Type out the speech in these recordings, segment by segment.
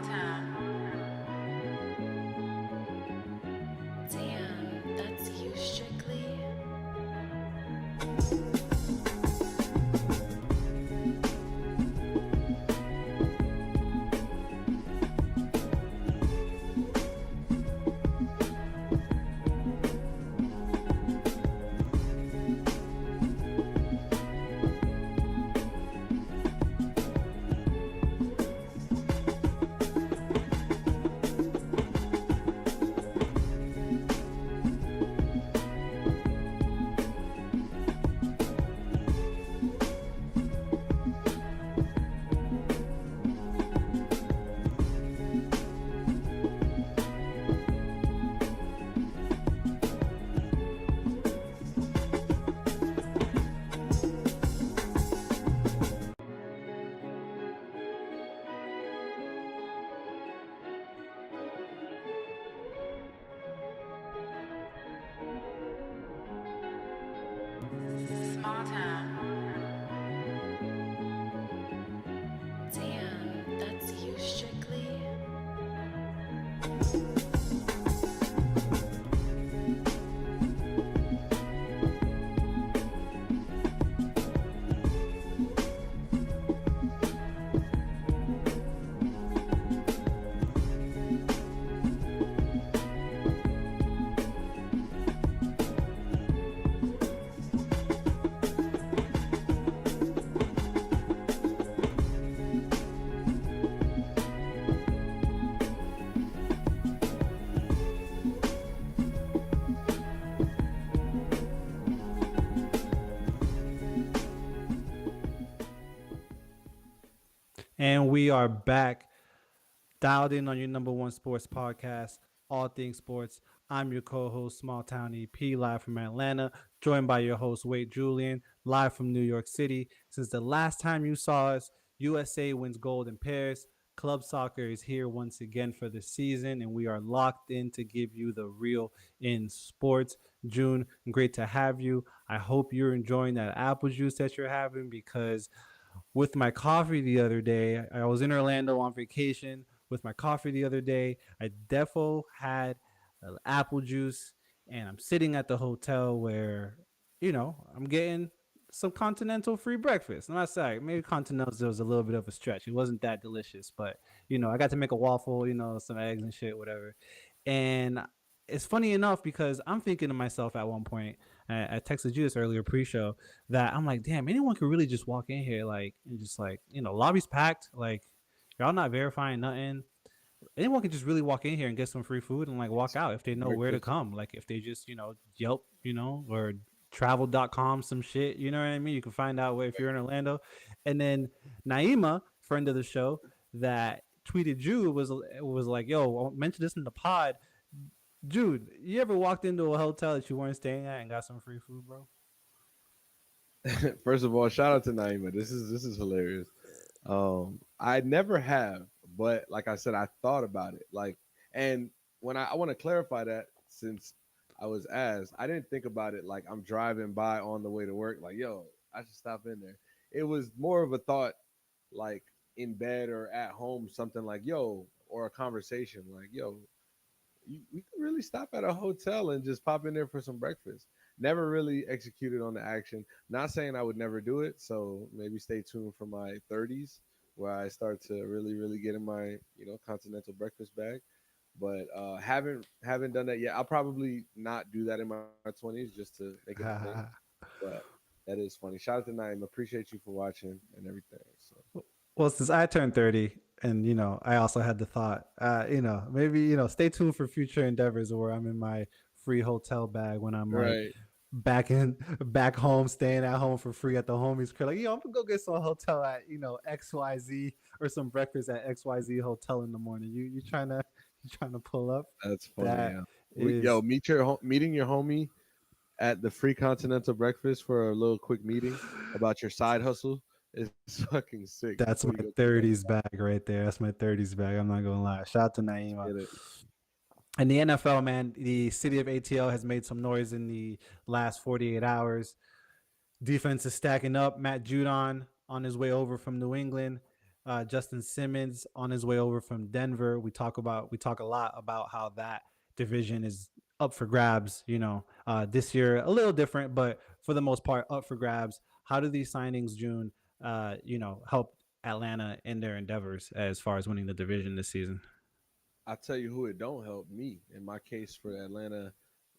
town. Damn, that's you strictly. Small town. Damn, that's you strictly. And we are back, dialed in on your number one sports podcast, All Things Sports. I'm your co-host, Small Town EP, live from Atlanta, joined by your host, Wade Julian, live from New York City. Since the last time you saw us, USA wins gold in Paris. Club soccer is here once again for the season, and we are locked in to give you the real in sports. June, great to have you. I hope you're enjoying that apple juice that you're having because with my coffee the other day, I was in Orlando on vacation with my coffee the other day. I defo had apple juice, and I'm sitting at the hotel where, I'm getting some continental free breakfast. I'm not sorry, maybe continental was a little bit of a stretch. It wasn't that delicious, but I got to make a waffle, some eggs and shit, whatever. And it's funny enough because I'm thinking to myself at one point, I texted you this earlier pre-show that I'm like, damn, anyone could really just walk in here like and just like, lobby's packed, like y'all not verifying nothing. Anyone can just really walk in here and get some free food and like walk out if they know where to Breakfast. come. Like if they just, Yelp, or travel.com, some shit, you know what I mean? You can find out where if you're in Orlando. And then Naima, friend of the show, that tweeted Jude was like, yo, mention this in the pod. Jude, you ever walked into a hotel that you weren't staying at and got some free food, bro? First of all, shout out to Naima. This is hilarious. I never have, but like I said, I thought about it. And when I want to clarify that since I was asked, I didn't think about it like I'm driving by on the way to work. Like, yo, I should stop in there. It was more of a thought, like in bed or at home, something like, yo, or a conversation like, yo, we could really stop at a hotel and just pop in there for some breakfast. Never really executed on the action. Not saying I would never do it. So maybe stay tuned for my 30s where I start to really, really get in my, continental breakfast bag. But haven't done that yet. I'll probably not do that in my 20s just to make it a thing. But that is funny. Shout out to Naim. Appreciate you for watching and everything. So Well, since I turned 30 and, I also had the thought, maybe, stay tuned for future endeavors where I'm in my free hotel bag when I'm like right. back home, staying at home for free at the homies crib. Like, I'm gonna go get some hotel at, XYZ or some breakfast at XYZ hotel in the morning. You trying to pull up? That's funny. That Yeah. Yo, is meeting your homie at the free continental breakfast for a little quick meeting about your side hustle is fucking sick. that's Before my you go to the 30s bag right there. That's my 30s bag. I'm not gonna lie. Shout out to Naima. get it. And the NFL, man, the city of ATL has made some noise in the last 48 hours. Defense is stacking up. Matt Judon on his way over from New England. Justin Simmons on his way over from Denver. We talk a lot about how that division is up for grabs. This year a little different, but for the most part up for grabs. How do these signings, June, help Atlanta in their endeavors as far as winning the division this season? I tell you who it don't help me in my case for Atlanta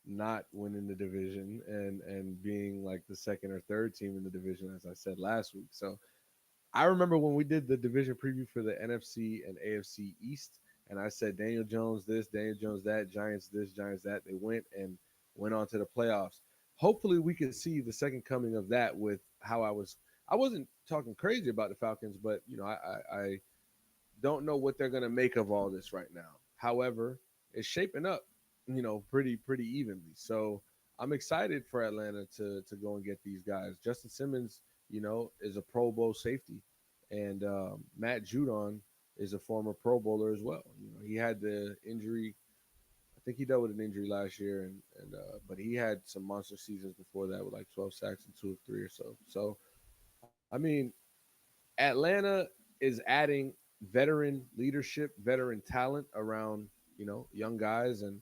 not winning the division and being like the second or third team in the division, as I said last week. So I remember when we did the division preview for the NFC and AFC East, and I said Daniel Jones this, Daniel Jones that, Giants this, Giants that. They went on to the playoffs. Hopefully, we can see the second coming of that with how I was. I wasn't talking crazy about the Falcons, but I don't know what they're going to make of all this right now. However, it's shaping up, pretty evenly. So I'm excited for Atlanta to go and get these guys. Justin Simmons, is a Pro Bowl safety, and Matt Judon is a former Pro Bowler as well. He had the injury. I think he dealt with an injury last year, and but he had some monster seasons before that with like 12 sacks and 2 of 3 or so. So I mean, Atlanta is adding veteran leadership, veteran talent around young guys and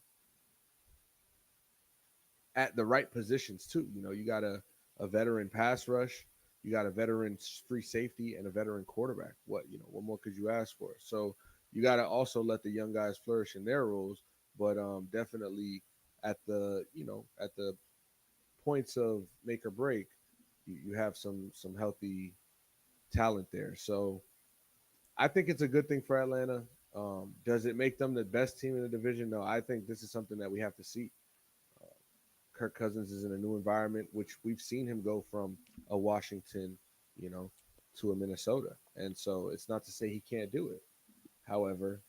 at the right positions too. You got a veteran pass rush, you got a veteran free safety, and a veteran quarterback. What more could you ask for? So you got to also let the young guys flourish in their roles, but definitely at the points of make or break, you have some healthy talent there. So I think it's a good thing for Atlanta. Does it make them the best team in the division? No, I think this is something that we have to see. Uh, Kirk Cousins is in a new environment, which we've seen him go from a Washington, you know, to a Minnesota. And so it's not to say he can't do it. However,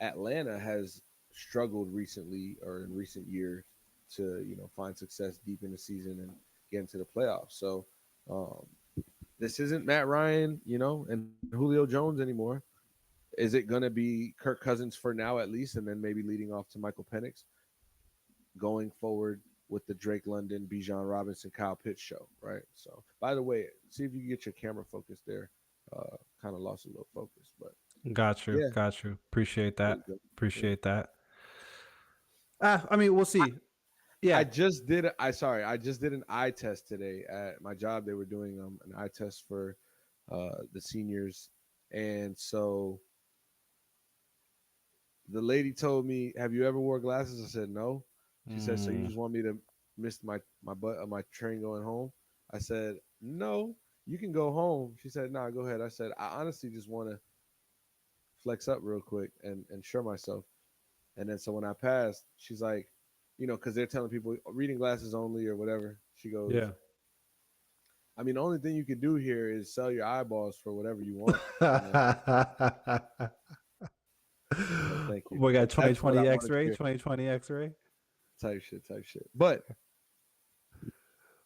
Atlanta has struggled recently or in recent years to, find success deep in the season and get into the playoffs. So um, this isn't Matt Ryan, and Julio Jones anymore. Is it going to be Kirk Cousins for now at least, and then maybe leading off to Michael Penix going forward with the Drake London, Bijan Robinson, Kyle Pitts show, right? So, by the way, see if you can get your camera focused there. Kind of lost a little focus, but Got you. yeah, Got you. Appreciate there that. you go. Yeah. Appreciate that. I mean, we'll see. I Yeah. just did. I just did an eye test today at my job. They were doing an eye test for the seniors, and so the lady told me, "Have you ever wore glasses?" I said, "No." She said, "So you Mm, just want me to miss my butt my train going home?" I said, "No, you can go home." She said, "Nah, go ahead." I said, "I honestly just want to flex up real quick and show myself." And then so when I passed, she's like, because they're telling people reading glasses only or whatever. She goes, yeah. "I mean, the only thing you can do here is sell your eyeballs for whatever you want." I said, "Thank you." We got That's what I 2020 wanted to X-ray, hear. 2020 X-ray. Type shit. But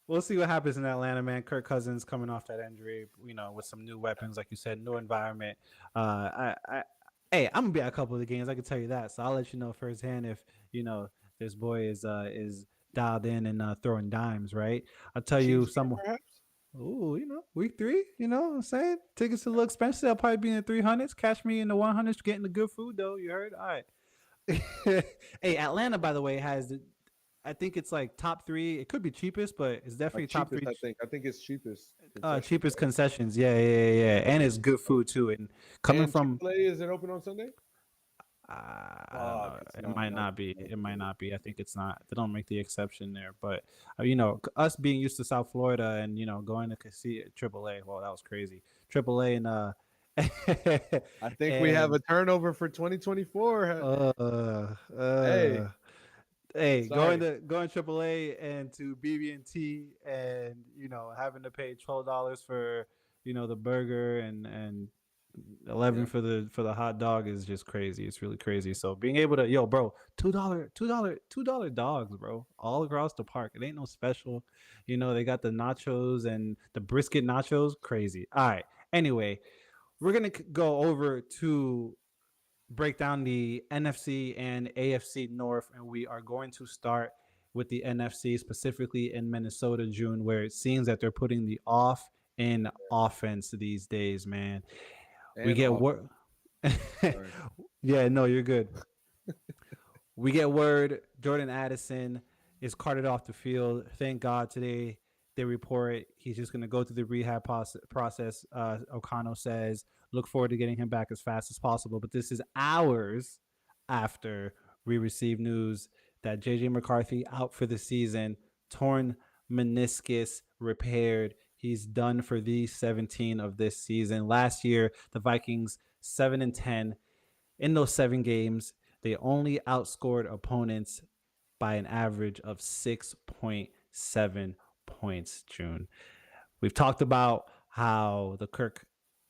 We'll see what happens in Atlanta, man. Kirk Cousins coming off that injury, with some new weapons, like you said, new environment. Hey, I'm gonna be at a couple of the games. I can tell you that. So I'll let you know firsthand if this boy is dialed in and throwing dimes, right? I'll tell you Chiefs game some. perhaps. Ooh, week 3. You know what I'm saying? Tickets a little expensive. They'll probably be in the 300s. Catch me in the 100s, getting the good food though. You heard? All right. Hey, Atlanta, by the way, has I think it's like top 3. It could be cheapest, but it's definitely top Cheapest, 3 I think. I think it's cheapest concessions, cheapest right? concessions. Yeah, yeah, yeah, and it's good food too. And coming And from, Chick-fil-A, is it open on Sunday? I don't Fuck, know. it's It not. might I was not be. meant It to might do it. not be. I think it's not. They don't make the exception there. But us being used to South Florida and going to see AAA. Well, that was crazy. AAA I think we have and a turnover for 2024. uh Hey, uh hey, going sorry. to going AAA and to BB&T and having to pay $12 for the burger and 11 Yeah. for the hot dog is just crazy. It's really crazy. So being able to bro, $2 dogs, bro, all across the park. It ain't no special. They got the nachos and the brisket nachos. Crazy. All right. Anyway, we're gonna go over to break down the NFC and AFC North, and we are going to start with the NFC, specifically in Minnesota, June, where it seems that they're putting the off in offense these days, man. We and get offense. word. Sorry. Yeah, no, you're good. We get word Jordan Addison is carted off the field. Thank God today they report he's just going to go through the rehab process. O'Connell says, look forward to getting him back as fast as possible. But this is hours after we receive news that JJ McCarthy out for the season, torn meniscus repaired. He's done for these 17 of this season. Last year, the Vikings 7-10 in those 7 games. They only outscored opponents by an average of 6.7 points, June. We've talked about how the Kirk.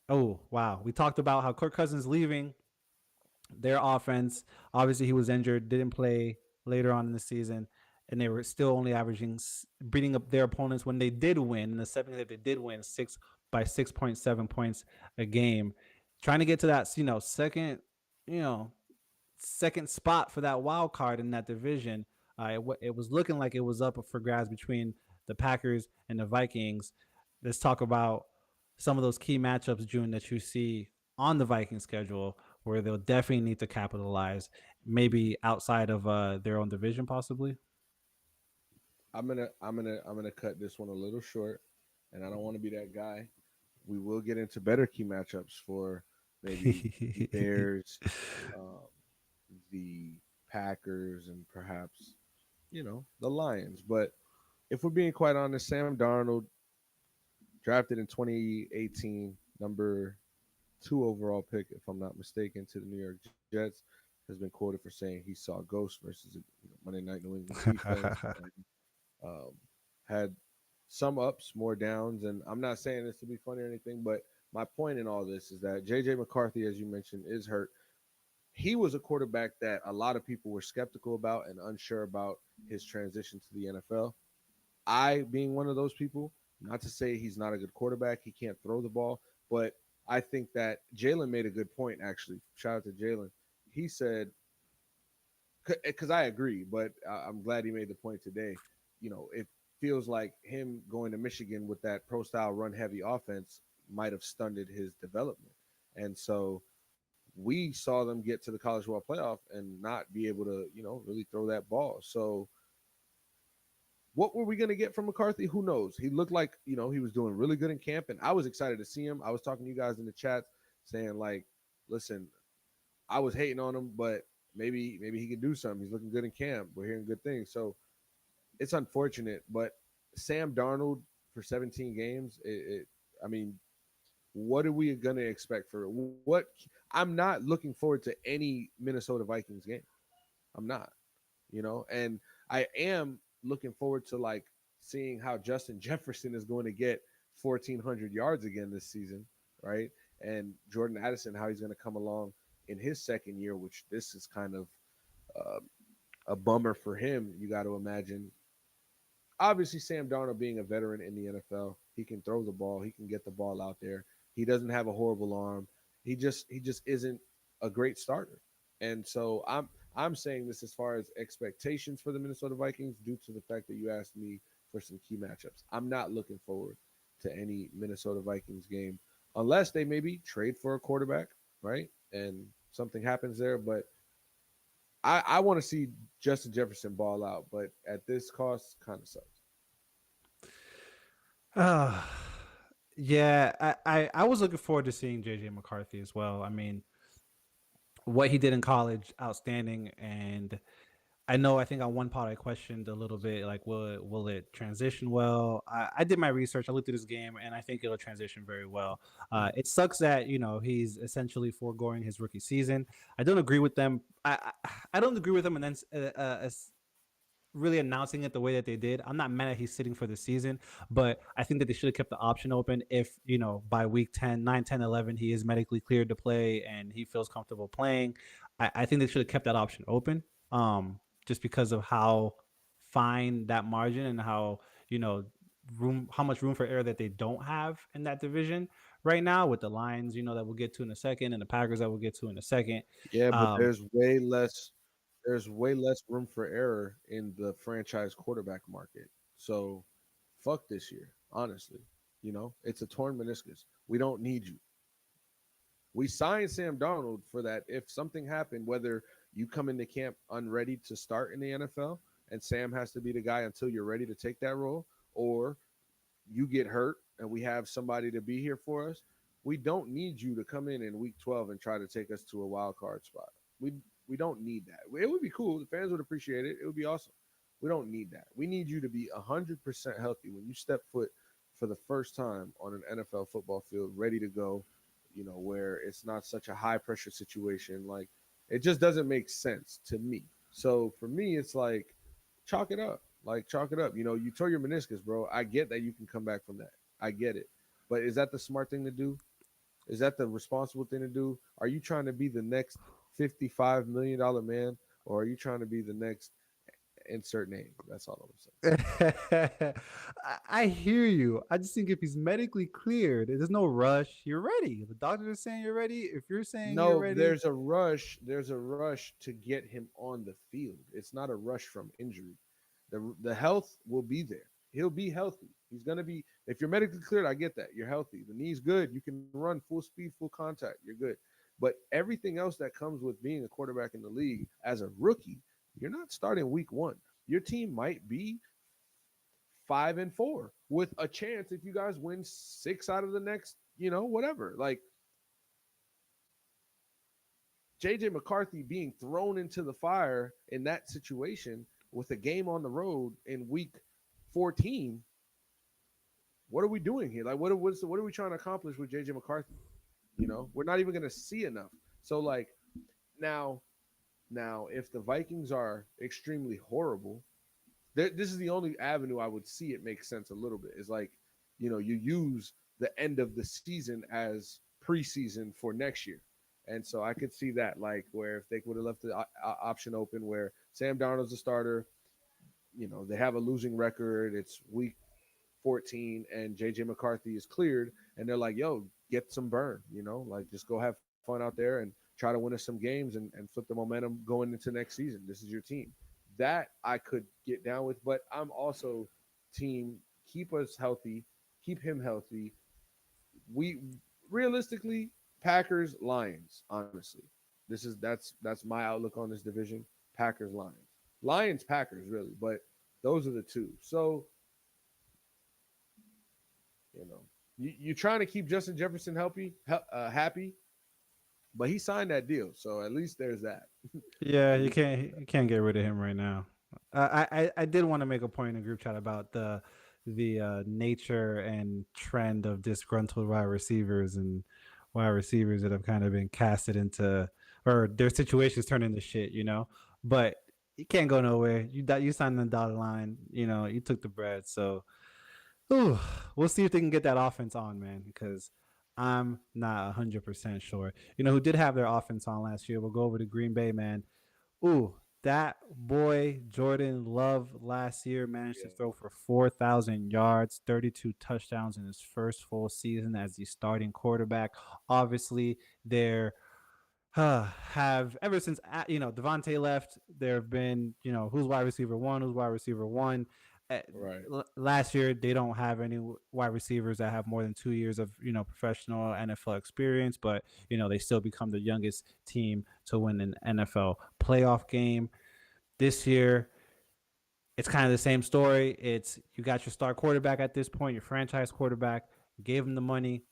Oh, wow. We talked about how Kirk Cousins leaving their offense. Obviously, he was injured, didn't play later on in the season, and they were still only averaging, beating up their opponents when they did win. In the 7 that they did win, 6.7 points a game. Trying to get to that, second, you know, second spot for that wild card in that division. It was looking like it was up for grabs between the Packers and the Vikings. Let's talk about some of those key matchups, June, that you see on the Viking schedule where they'll definitely need to capitalize, maybe outside of their own division, possibly. I'm gonna cut this one a little short, and I don't want to be that guy. We will get into better key matchups for maybe the Bears, um, the Packers, and perhaps the Lions. But if we're being quite honest, Sam Darnold, drafted in 2018, number 2 overall pick, if I'm not mistaken, to the New York Jets, has been quoted for saying he saw ghosts versus a Monday Night New England defense, and um, had some ups, more downs. And I'm not saying this to be funny or anything, but my point in all this is that JJ McCarthy, as you mentioned, is hurt. He was a quarterback that a lot of people were skeptical about and unsure about his transition to the NFL. I, being one of those people, not to say he's not a good quarterback, he can't throw the ball, but I think that Jalen made a good point, actually. Shout out to Jalen. He said, because I agree, but I'm glad he made the point today. It feels like him going to Michigan with that pro style run heavy offense might have stunted his development. And so we saw them get to the college football playoff and not be able to, really throw that ball. So what were we going to get from McCarthy? Who knows? He looked like, he was doing really good in camp, and I was excited to see him. I was talking to you guys in the chat saying, like, listen, I was hating on him, but maybe he can do something. He's looking good in camp. We're hearing good things. So it's unfortunate, but Sam Darnold for 17 games, I mean, what are we going to expect for what? I'm not looking forward to any Minnesota Vikings game. I'm not, and I am looking forward to like seeing how Justin Jefferson is going to get 1,400 yards again this season, right? And Jordan Addison, how he's going to come along in his second year, which this is kind of uh, a bummer for him. You got to imagine. Obviously, Sam Darnold being a veteran in the NFL, he can throw the ball, he can get the ball out there. He doesn't have a horrible arm. He just isn't a great starter. And so I'm saying this as far as expectations for the Minnesota Vikings due to the fact that you asked me for some key matchups. I'm not looking forward to any Minnesota Vikings game unless they maybe trade for a quarterback, right? And something happens there. But I want to see Justin Jefferson ball out, but at this cost, kind of sucks. Uh, yeah, I was looking forward to seeing JJ McCarthy as well. I mean, what he did in college, outstanding. And I think on one part I questioned a little bit, like, will it transition well? I did my research. I looked at his game, and I think it'll transition very well. It sucks that he's essentially foregoing his rookie season. I don't agree with them. I don't agree with them, and then really announcing it the way that they did. I'm not mad at he's sitting for the season, but I think that they should have kept the option open if, by week 10, 9, 10, 11, he is medically cleared to play and he feels comfortable playing. I think they should have kept that option open, just because of how fine that margin and how much room for error that they don't have in that division right now with the Lions, that we'll get to in a second, and the Packers that we'll get to in a second. Yeah, but Um, there's way less room for error in the franchise quarterback market. So fuck this year, honestly. It's a torn meniscus. We don't need you. We signed Sam Darnold for that. If something happened, whether you come into camp unready to start in the NFL and Sam has to be the guy until you're ready to take that role, or you get hurt and we have somebody to be here for us, we don't need you to come in week 12 and try to take us to a wild card spot. We we don't need that. It would be cool. The fans would appreciate it. It would be awesome. We don't need that. We need you to be 100% healthy when you step foot for the first time on an NFL football field, ready to go, where it's not such a high pressure situation. Like, it just doesn't make sense to me. So for me, it's like, chalk it up. Like, chalk it up. You tore your meniscus, bro. I get that you can come back from that. I get it. But is that the smart thing to do? Is that the responsible thing to do? Are you trying to be the next $55 million man, or are you trying to be the next insert name? That's all I'm saying. I hear you. I just think if he's medically cleared, there's no rush. You're ready. The doctor is saying you're ready. If you're saying you're No, ready, there's a rush. There's a rush to get him on the field. It's not a rush from injury. The health will be there. He'll be healthy. He's gonna be. If you're medically cleared, I get that. You're healthy. The knee's good. You can run full speed, full contact. You're good. But everything else that comes with being a quarterback in the league as a rookie, you're not starting week one. Your team might be 5-4 with a chance if you guys win 6 out of the next, whatever. Like, JJ McCarthy being thrown into the fire in that situation with a game on the road in week 14. What are we doing here? Like, what are we trying to accomplish with JJ McCarthy? We're not even going to see enough. So, like, now, if the Vikings are extremely horrible, this is the only avenue I would see it make sense a little bit. Is like, you use the end of the season as preseason for next year. And so I could see that, like, where if they would have left the option open where Sam Darnold's the starter, they have a losing record. It's week 14 and JJ McCarthy is cleared. And they're like, yo, get some burn, like, just go have fun out there and try to win us some games and flip the momentum going into next season. This is your team. That I could get down with, but I'm also team keep us healthy, keep him healthy. We realistically, Packers, Lions, honestly. That's my outlook on this division. Packers, Lions, Packers, really, but those are the two. So, you're trying to keep Justin Jefferson happy, but he signed that deal, so at least there's that. yeah, At you least can't you can't get rid of him right now. I did want to make a point in the group chat about the nature and trend of disgruntled wide receivers and wide receivers that have kind of been casted into, or their situations turned into shit, But you can't go nowhere. You signed the dotted line. You took the bread. So, ooh, we'll see if they can get that offense on, man. Because I'm not 100% sure. Who did have their offense on last year? We'll go over to Green Bay, man. Ooh, that boy Jordan Love last year managed to yeah, throw for 4,000 yards, 32 touchdowns in his first full season as the starting quarterback. Obviously, they're have ever since Devontae left, there have been who's wide receiver one, who's wide receiver one. right. Last year, they don't have any wide receivers that have more than 2 years of professional NFL experience, but they still become the youngest team to win an NFL playoff game this year. It's kind of the same story. It's you got your star quarterback at this point, your franchise quarterback. You gave him the money.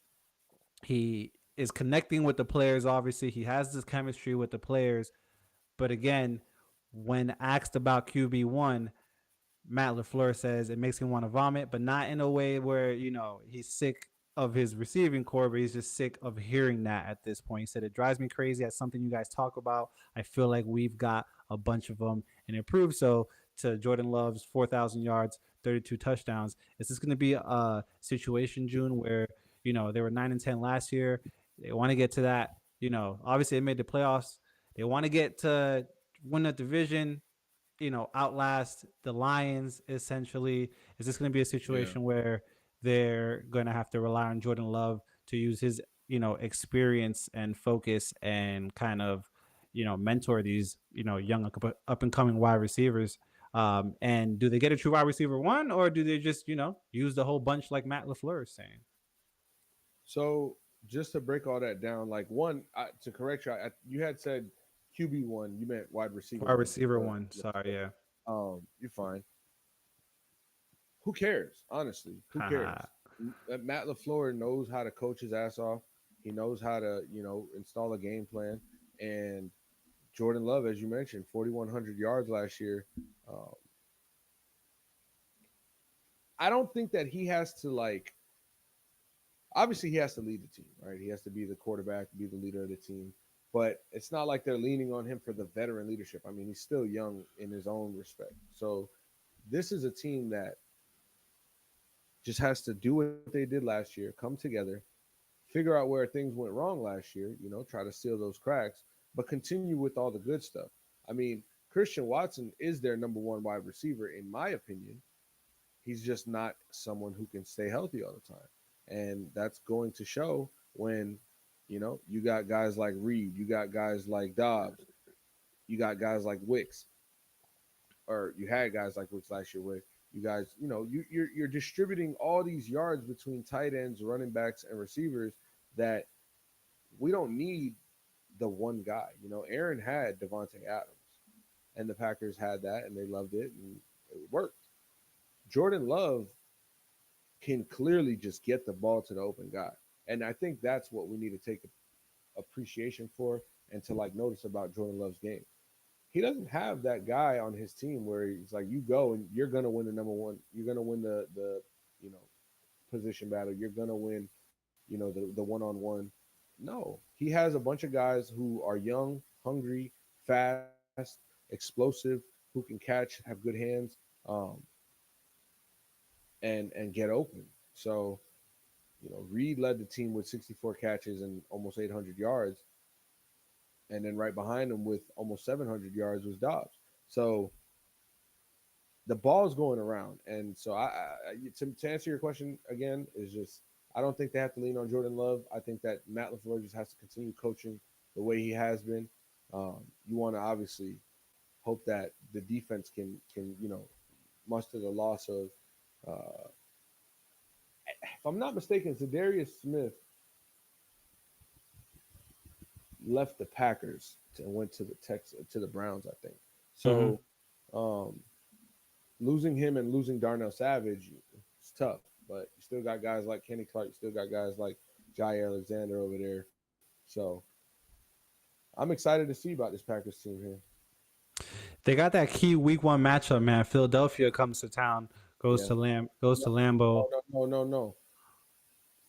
He is connecting with the players. Obviously, he has this chemistry with the players. But again, when asked about QB1, Matt LaFleur says it makes him want to vomit, but not in a way where, he's sick of his receiving core, but he's just sick of hearing that at this point. He said, it drives me crazy. That's something you guys talk about. I feel like we've got a bunch of them and it proves so to Jordan Love's 4,000 yards, 32 touchdowns. Is this going to be a situation, June, where, they were 9-10 last year? They want to get to that, obviously they made the playoffs. They want to get to win the division, outlast the Lions essentially. Is this going to be a Yeah. situation where they're going to have to rely on Jordan Love to use his, experience and focus and kind of, mentor these, young up and coming wide receivers? And do they get a true wide receiver one, or do they just, use the whole bunch like Matt LaFleur is saying? So just to break all that down, like one to correct you, you had said QB1, you meant wide receiver Wide one. receiver For one. Sorry, yeah. you're fine. Who cares? Honestly, who cares? Matt Lafleur knows how to coach his ass off. He knows how to install a game plan. And Jordan Love, as you mentioned, 4,100 yards last year. Uh, I don't think that he has to like. Obviously, he has to lead the team, right? He has to be the quarterback, be the leader of the team. But it's not like they're leaning on him for the veteran leadership. I mean, he's still young in his own respect. So this is a team that just has to do what they did last year, come together, figure out where things went wrong last year, try to seal those cracks, but continue with all the good stuff. I mean, Christian Watson is their number one wide receiver, in my opinion. He's just not someone who can stay healthy all the time. And that's going to show when, you got guys like Reed, you got guys like Dobbs, you got guys like Wicks, or you had guys like Wicks last year where you guys, you're distributing all these yards between tight ends, running backs, and receivers that we don't need the one guy. Aaron had Devontae Adams, and the Packers had that, and they loved it, and it worked. Jordan Love can clearly just get the ball to the open guy, and I think that's what we need to take appreciation for and to like notice about Jordan Love's game. He doesn't have that guy on his team where he's like, you go and you're gonna win the number one, you're gonna win the you know position battle, you're gonna win, the one on one. No, he has a bunch of guys who are young, hungry, fast, explosive, who can catch, have good hands, um, and get open. So Reed led the team with 64 catches and almost 800 yards, and then right behind him with almost 700 yards was Dobbs. So the ball's going around, and so to answer your question again is just I don't think they have to lean on Jordan Love. I think that Matt Lafleur just has to continue coaching the way he has been. You want to obviously hope that the defense can muster the loss of. Uh, if I'm not mistaken, Zadarius Smith left the Packers and went to the Browns, I think. Mm-hmm. So um, losing him and losing Darnell Savage is tough, but you still got guys like Kenny Clark, you still got guys like Jair Alexander over there. So I'm excited to see about this Packers team here. They got that key week one matchup, man. Philadelphia comes to town, Yeah. goes to No, Lambeau. no.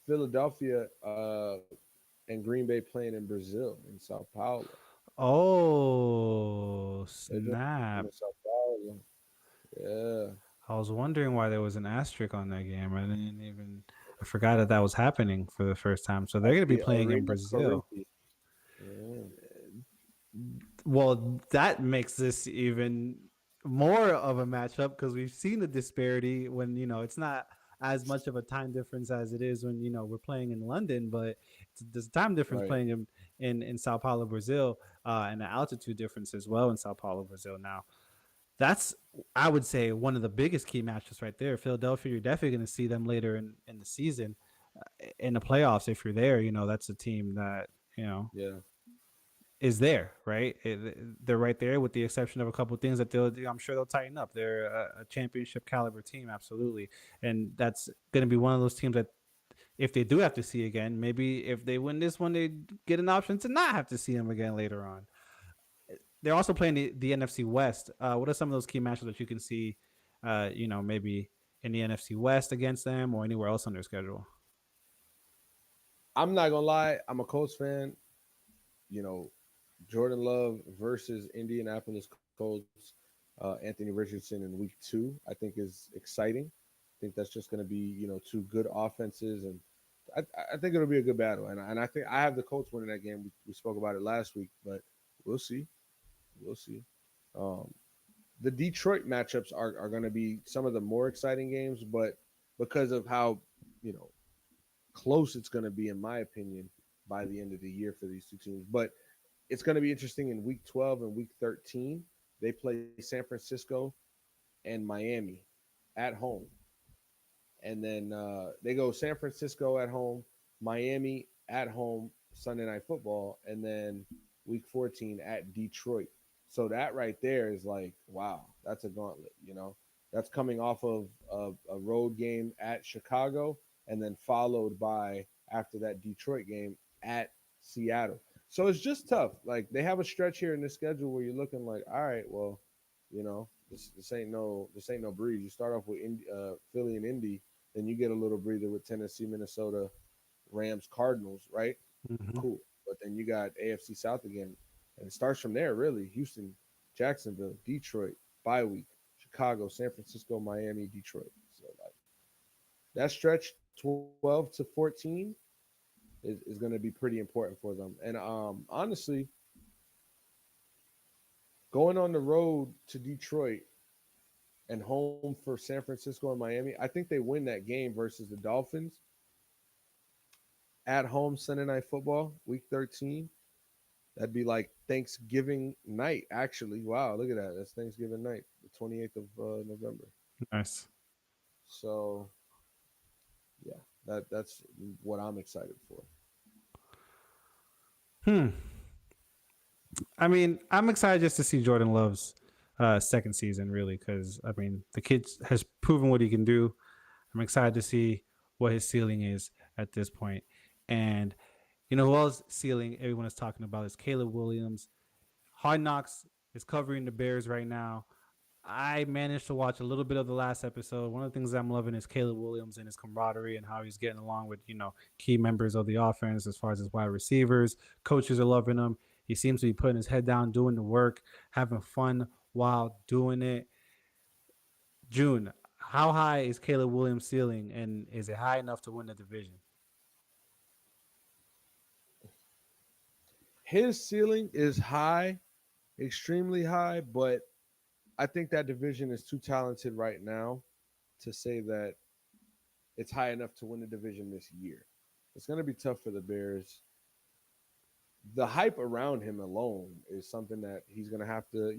Philadelphia and Green Bay playing in Brazil in Sao Paulo. Oh, They're doing it snap. in Sao Paulo. Yeah. I was wondering why there was an asterisk on that game. I forgot that was happening for the first time. So they're At going to be the playing in Arena Brazil. Corinthians. Yeah. Well, that makes this even more of a matchup because we've seen the disparity when, it's not as much of a time difference as it is when, we're playing in London, but there's a time difference Right. playing in Sao Paulo, Brazil, and the altitude difference as well in Sao Paulo, Brazil. Now, that's I would say one of the biggest key matches right there. Philadelphia, you're definitely going to see them later in the season, in the playoffs. If you're there, that's a team that Yeah. is there, right? They're right there, with the exception of a couple of things that I'm sure they'll tighten up. They're a championship caliber team, absolutely, and that's going to be one of those teams that if they do have to see again, maybe if they win this one, they get an option to not have to see them again later on. They're also playing the NFC West. What are some of those key matches that you can see, maybe in the NFC West against them or anywhere else on their schedule? I'm not gonna lie, I'm a Colts fan. You know, Jordan Love versus Indianapolis Colts, Anthony Richardson in week 2, I think is exciting. I think that's just going to be, two good offenses. And I, I think it'll be a good battle. And I think I have the Colts winning that game. We spoke about it last week, but we'll see. We'll see. Um, the Detroit matchups are going to be some of the more exciting games, but because of how, you know, close it's going to be, in my opinion, by the end of the year for these two teams. But it's going to be interesting in week 12 and week 13. They play San Francisco and Miami at home. And then they go San Francisco at home, Miami at home Sunday Night Football, and then Week 14 at Detroit. So that right there is like, wow, that's a gauntlet. That's coming off of a road game at Chicago, and then followed by after that Detroit game at Seattle. So it's just tough. Like they have a stretch here in the schedule where you're looking like, all right, well, this ain't no breeze. You start off with Philly and Indy, then you get a little breather with Tennessee, Minnesota, Rams, Cardinals, right? Mm-hmm. Cool. But then you got AFC South again, and it starts from there really. Houston, Jacksonville, Detroit, bye week, Chicago, San Francisco, Miami, Detroit. So like that stretch 12 to 14 is going to be pretty important for them. And honestly, going on the road to Detroit and home for San Francisco and Miami, I think they win that game versus the Dolphins at home Sunday Night Football, Week 13. That'd be like Thanksgiving night, actually. Wow, look at that. That's Thanksgiving night, the 28th of November. Nice. So, yeah, that's what I'm excited for. Hmm. I mean, I'm excited just to see Jordan Love's second season, really, because I mean, the kid has proven what he can do. I'm excited to see what his ceiling is at this point. And you know who else ceiling everyone is talking about is Caleb Williams. Hard Knocks is covering the Bears right now. I managed to watch a little bit of the last episode. One of the things I'm loving is Caleb Williams and his camaraderie and how he's getting along with, key members of the offense as far as his wide receivers. Coaches are loving him. He seems to be putting his head down, doing the work, having fun while doing it. June, how high is Caleb Williams' ceiling, and is it high enough to win the division? His ceiling is high, extremely high, but I think that division is too talented right now to say that it's high enough to win the division this year. It's going to be tough for the Bears. The hype around him alone is something that he's going to have to,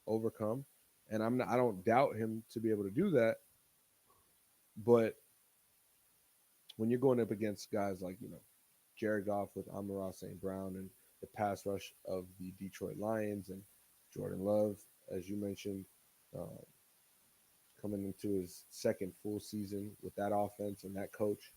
overcome. And I don't doubt him to be able to do that. But when you're going up against guys like, Jared Goff with Amon-Ra St. Brown and the pass rush of the Detroit Lions and Jordan Love, as you mentioned, uh, coming into his second full season with that offense and that coach,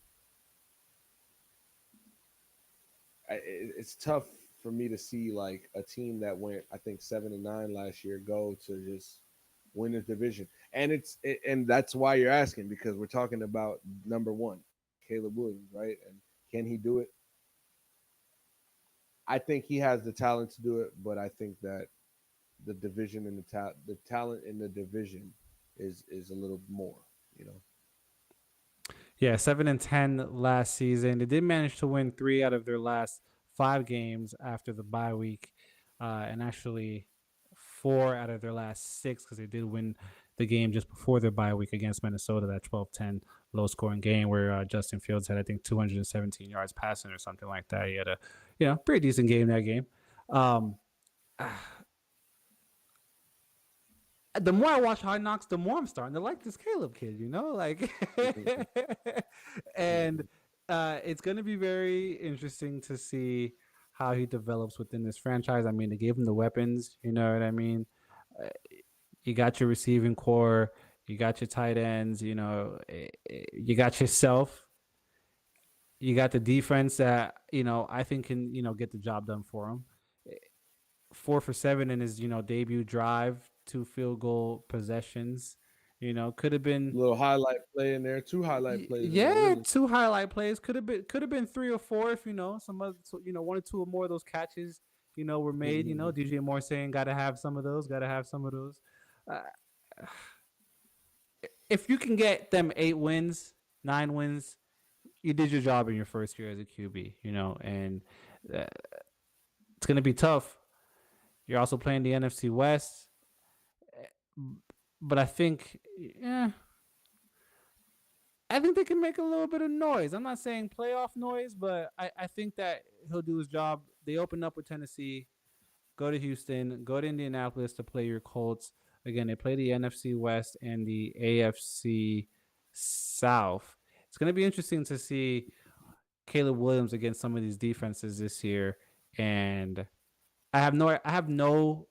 it's tough for me to see like a team that went, I think, 7-9 last year go to just win the division. And and that's why you're asking, because we're talking about number one, Caleb Williams, right? And can he do it? I think he has the talent to do it, but I think that the division and the talent in the division is a little more, you know. Yeah, 7-10 last season. They did manage to win 3 out of their last 5 games after the bye week, and actually 4 out of their last 6 because they did win the game just before their bye week against Minnesota, that 12-10 low-scoring game where Justin Fields had, I think, 217 yards passing or something like that. He had a, pretty decent game that game. Um, the more I watch Hard Knocks, the more I'm starting to like this Caleb kid, like, and it's going to be very interesting to see how he develops within this franchise. I mean, they gave him the weapons, you know what I mean? Uh, you got your receiving core, you got your tight ends, you got yourself, you got the defense that, I think can, get the job done for him. 4 for 7 in his debut drive, 2 field goal possessions. Could have been Little highlight play in there, two highlight plays in there, yeah, really. 2 highlight plays. Could have been 3 or 4 if some other 1 or 2 or more of those catches were made. Mm-hmm. DJ Moore saying gotta have some of those, gotta have some of those. Uh, if you can get them 8 wins, 9 wins, you did your job in your first year as a QB. And uh, it's gonna be tough. You're also playing the NFC West, but I think they can make a little bit of noise. I'm not saying playoff noise, but I think that he'll do his job. They open up with Tennessee, go to Houston, go to Indianapolis to play your Colts. Again, they play the NFC West and the AFC South. It's going to be interesting to see Caleb Williams against some of these defenses this year, and I have no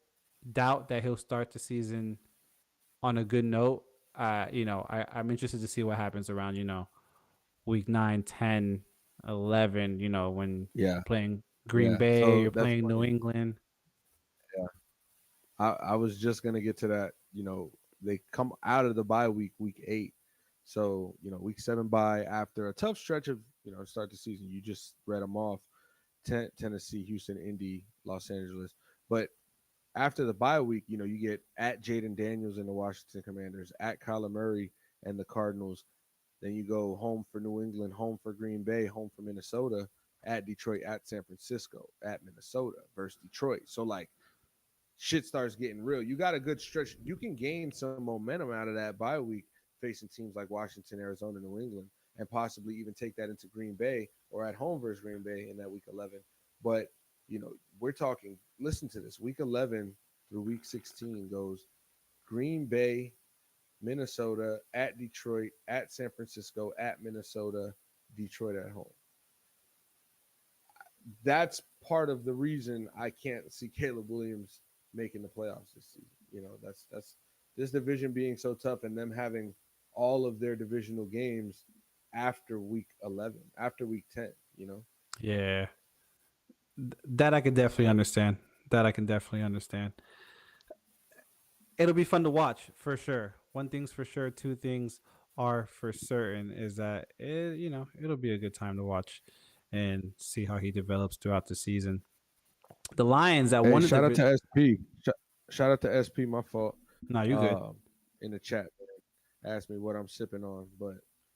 doubt that he'll start the season on a good note. I'm interested to see what happens around week 9, 10, 11. When Yeah, you're playing Green yeah. Bay, So you're that's playing New funny. England. Yeah, I was just gonna get to that. They come out of the bye week, week 8. So week 7 bye after a tough stretch of start the season. You just read them off: Tennessee, Houston, Indy, Los Angeles. But after the bye week, you get at Jaden Daniels and the Washington Commanders, at Kyler Murray and the Cardinals. Then you go home for New England, home for Green Bay, home for Minnesota, at Detroit, at San Francisco, at Minnesota versus Detroit. So like shit starts getting real. You got a good stretch. You can gain some momentum out of that bye week facing teams like Washington, Arizona, New England, and possibly even take that into Green Bay or at home versus Green Bay in that week 11. But, we're talking, listen to this, week 11 through week 16 goes Green Bay, Minnesota, at Detroit, at San Francisco, at Minnesota, Detroit at home. That's part of the reason I can't see Caleb Williams making the playoffs this season. That's this division being so tough and them having all of their divisional games after week 11, after week 10. Yeah, that I could definitely understand. That I can definitely understand. It'll be fun to watch for sure. One thing's for sure. Two things are for certain is that it'll be a good time to watch and see how he develops throughout the season. The Lions at Hey, one of shout out the to SP. Shout out to SP. My fault. no, you good. Um, in the chat, asked me what I'm sipping on, but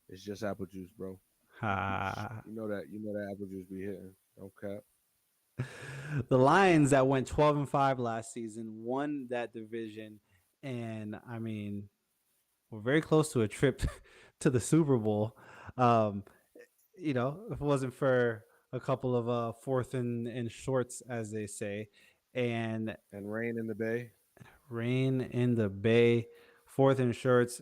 it's just apple juice, bro. Ha. You know that apple juice be hitting. Don't cap. The Lions that went 12-5 last season won that division, and I mean we're very close to a trip to the Super Bowl. Um, if it wasn't for a couple of fourth and shorts, as they say, and And rain in the bay. rain in the Bay, fourth and shorts,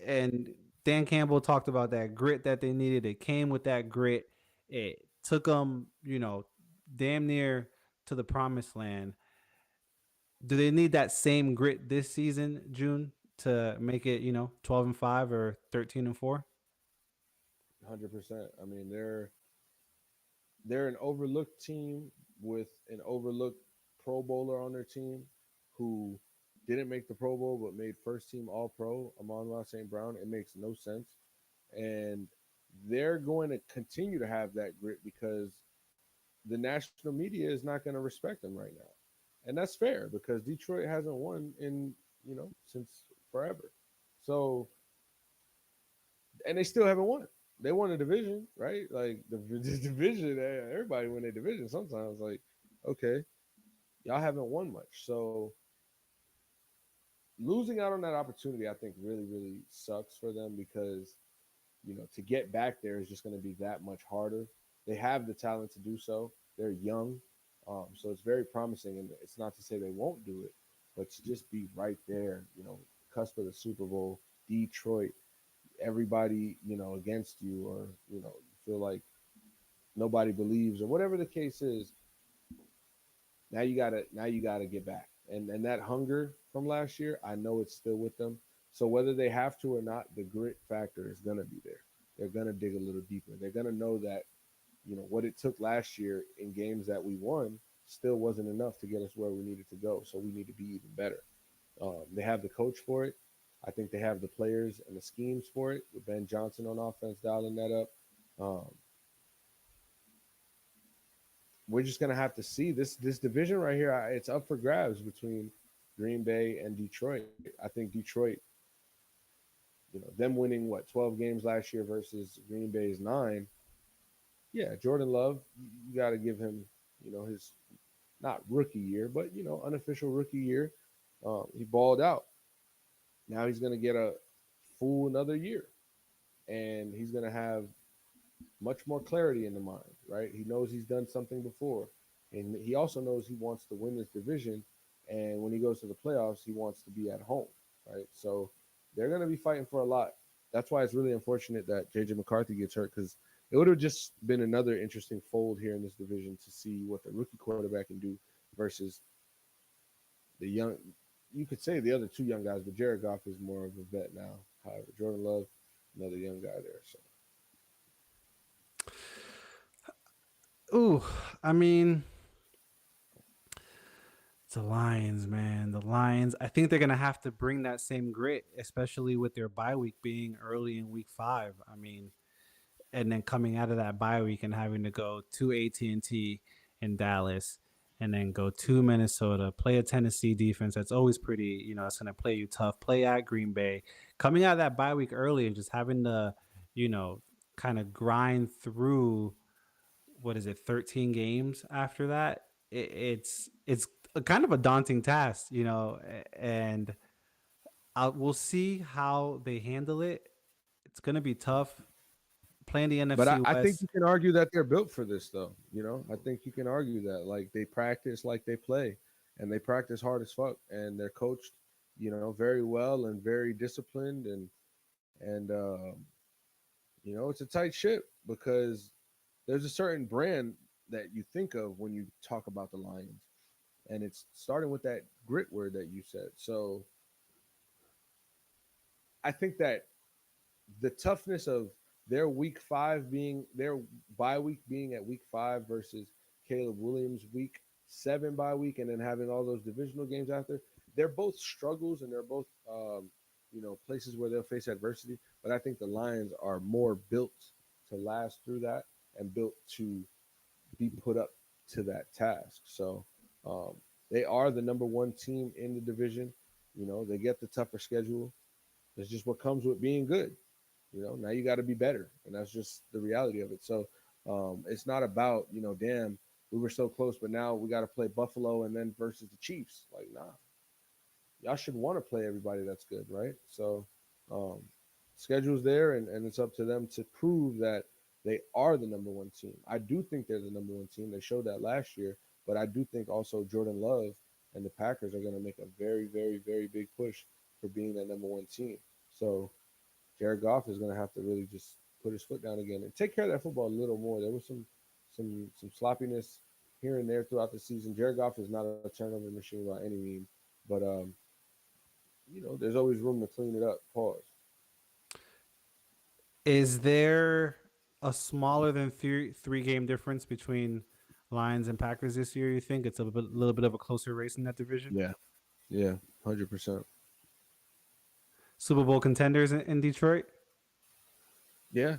and Dan Campbell talked about that grit that they needed. It came with that grit. It took them, damn near to the promised land. Do they need that same grit this season, June, to make it, 12-5 or 13-4? 100%. I mean, they're an overlooked team with an overlooked Pro Bowler on their team who didn't make the Pro Bowl but made first team All Pro, Amon-Ra St. Brown. It makes no sense. And they're going to continue to have that grit because the national media is not going to respect them right now. And that's fair because Detroit hasn't won since forever. So, and they still haven't won. They won a division, right? Like the division, everybody win a division sometimes. Like, okay, y'all haven't won much. So losing out on that opportunity, I think really, really sucks for them because, to get back there is just going to be that much harder. They have the talent to do so. They're young. So it's very promising. And it's not to say they won't do it, but to just be right there, cusp of the Super Bowl, Detroit, everybody, against you, or, you feel like nobody believes, or whatever the case is. Now you gotta get back. And that hunger from last year, I know it's still with them. So whether they have to or not, the grit factor is gonna be there. They're gonna dig a little deeper. They're gonna know that, what it took last year in games that we won still wasn't enough to get us where we needed to go. So we need to be even better. They have the coach for it. I think they have the players and the schemes for it, with Ben Johnson on offense dialing that up. Um, we're just gonna have to see this division right here. It's up for grabs between Green Bay and Detroit. I think Detroit, them winning 12 games last year versus Green Bay's 9. Yeah, Jordan Love, you got to give him, his not rookie year, but unofficial rookie year. He balled out. Now he's gonna get a full another year, and he's gonna have much more clarity in the mind, right? He knows he's done something before, and he also knows he wants to win this division. And when he goes to the playoffs, he wants to be at home, right? So they're going to be fighting for a lot. That's why it's really unfortunate that JJ McCarthy gets hurt because it would have just been another interesting fold here in this division to see what the rookie quarterback can do versus the young. You could say the other two young guys, but Jared Goff is more of a vet now. However, Jordan Love, another young guy there. So Ooh, I mean, it's the Lions, man. The Lions. I think they're gonna have to bring that same grit, especially with their bye week being early in week 5. I mean, and then coming out of that bye week and having to go to AT&T in Dallas and then go to Minnesota, play a Tennessee defense that's always pretty, it's going to play you tough, play at Green Bay. Coming out of that bye week early and just having to, you know, kind of grind through, what is it, 13 games after that, it's a kind of a daunting task, and we'll see how they handle it. It's going to be tough playing the but NFC I think West. you can argue that they're built for this, though. I think you can argue that like they practice like they play, and they practice hard as fuck, and they're coached, very well and very disciplined, and it's a tight ship because there's a certain brand that you think of when you talk about the Lions, and it's starting with that grit word that you said. So I think that the toughness of their bye week being at week 5 versus Caleb Williams week 7 bye week, and then having all those divisional games after. They're both struggles, and they're both places where they'll face adversity. But I think the Lions are more built to last through that and built to be put up to that task. So um, they are the number one team in the division. They get the tougher schedule. That's just what comes with being good. Now you got to be better, and that's just the reality of it. So it's not about damn, we were so close, but now we got to play Buffalo and then versus the Chiefs. Like, nah, y'all should want to play everybody that's good, right? So um, schedule's there, and it's up to them to prove that they are the number one team. I do think they're the number one team. They showed that last year, but I do think also Jordan Love and the Packers are going to make a very, very, very big push for being that number one team. So Jared Goff is going to have to really just put his foot down again and take care of that football a little more. There was some sloppiness here and there throughout the season. Jared Goff is not a turnover machine by any means, but there's always room to clean it up. Pause. Is there a smaller than three game difference between Lions and Packers this year? You think it's little bit of a closer race in that division? Yeah, yeah, 100%. Super Bowl contenders in Detroit. Yeah,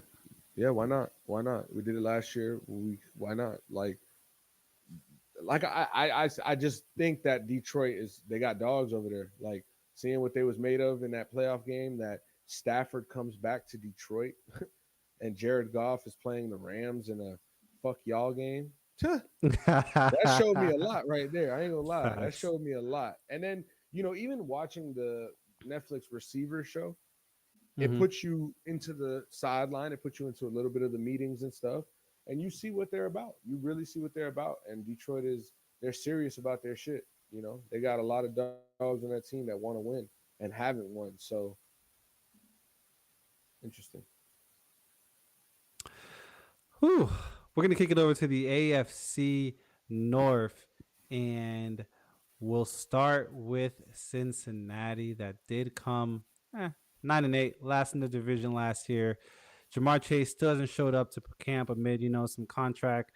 yeah. Why not? Why not? We did it last year. Why not? Like I just think that Detroit they got dogs over there. Like seeing what they was made of in that playoff game, that Stafford comes back to Detroit and Jared Goff is playing the Rams in a fuck y'all game. That showed me a lot right there. I ain't gonna lie. That Facts. showed me a lot. And then, even watching the Netflix receiver show, it Hmm. puts you into the sideline. It puts you into a little bit of the meetings and stuff, and you see what they're about. You really see what they're about. And they're serious about their shit. They got a lot of dogs on that team that want to win and haven't won. So interesting. Whew. We're gonna kick it over to the AFC North, and we'll start with Cincinnati. That did come 9-8, last in the division last year. Jamar Chase still hasn't showed up to camp amid some contract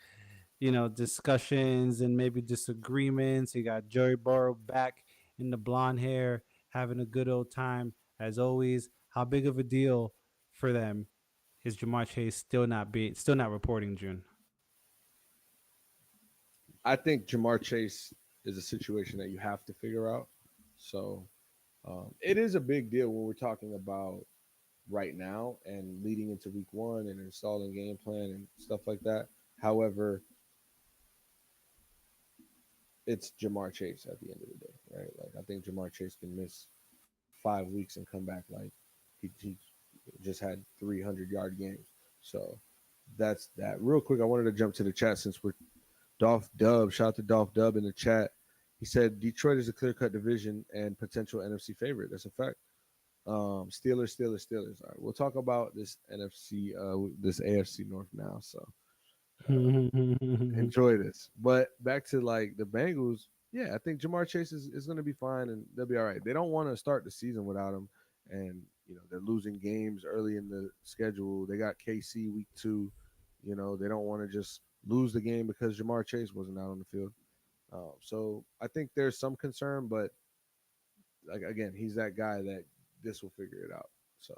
discussions and maybe disagreements. You got Joey Burrow back in the blonde hair, having a good old time as always. How big of a deal for them is Jamar Chase still not reporting June? I think Jamar Chase is a situation that you have to figure out. So it is a big deal when we're talking about right now and leading into week 1 and installing game plan and stuff like that. However, it's Jamar Chase at the end of the day, right? Like I think Jamar Chase can miss 5 weeks and come back like he just had 300-yard games. So that's that. Real quick, I wanted to jump to the chat since we're Dolph Dub. Shout out to Dolph Dub in the chat. He said Detroit is a clear-cut division and potential NFC favorite. That's a fact. Steelers. All right, we'll talk about this NFC, this AFC North now. So enjoy this. But back to like the Bengals, yeah, I think Jamar Chase is going to be fine and they'll be all right. They don't want to start the season without him, and they're losing games early in the schedule. They got KC week 2. They don't want to just lose the game because Jamar Chase wasn't out on the field. So I think there's some concern, but like again, he's that guy that this will figure it out. So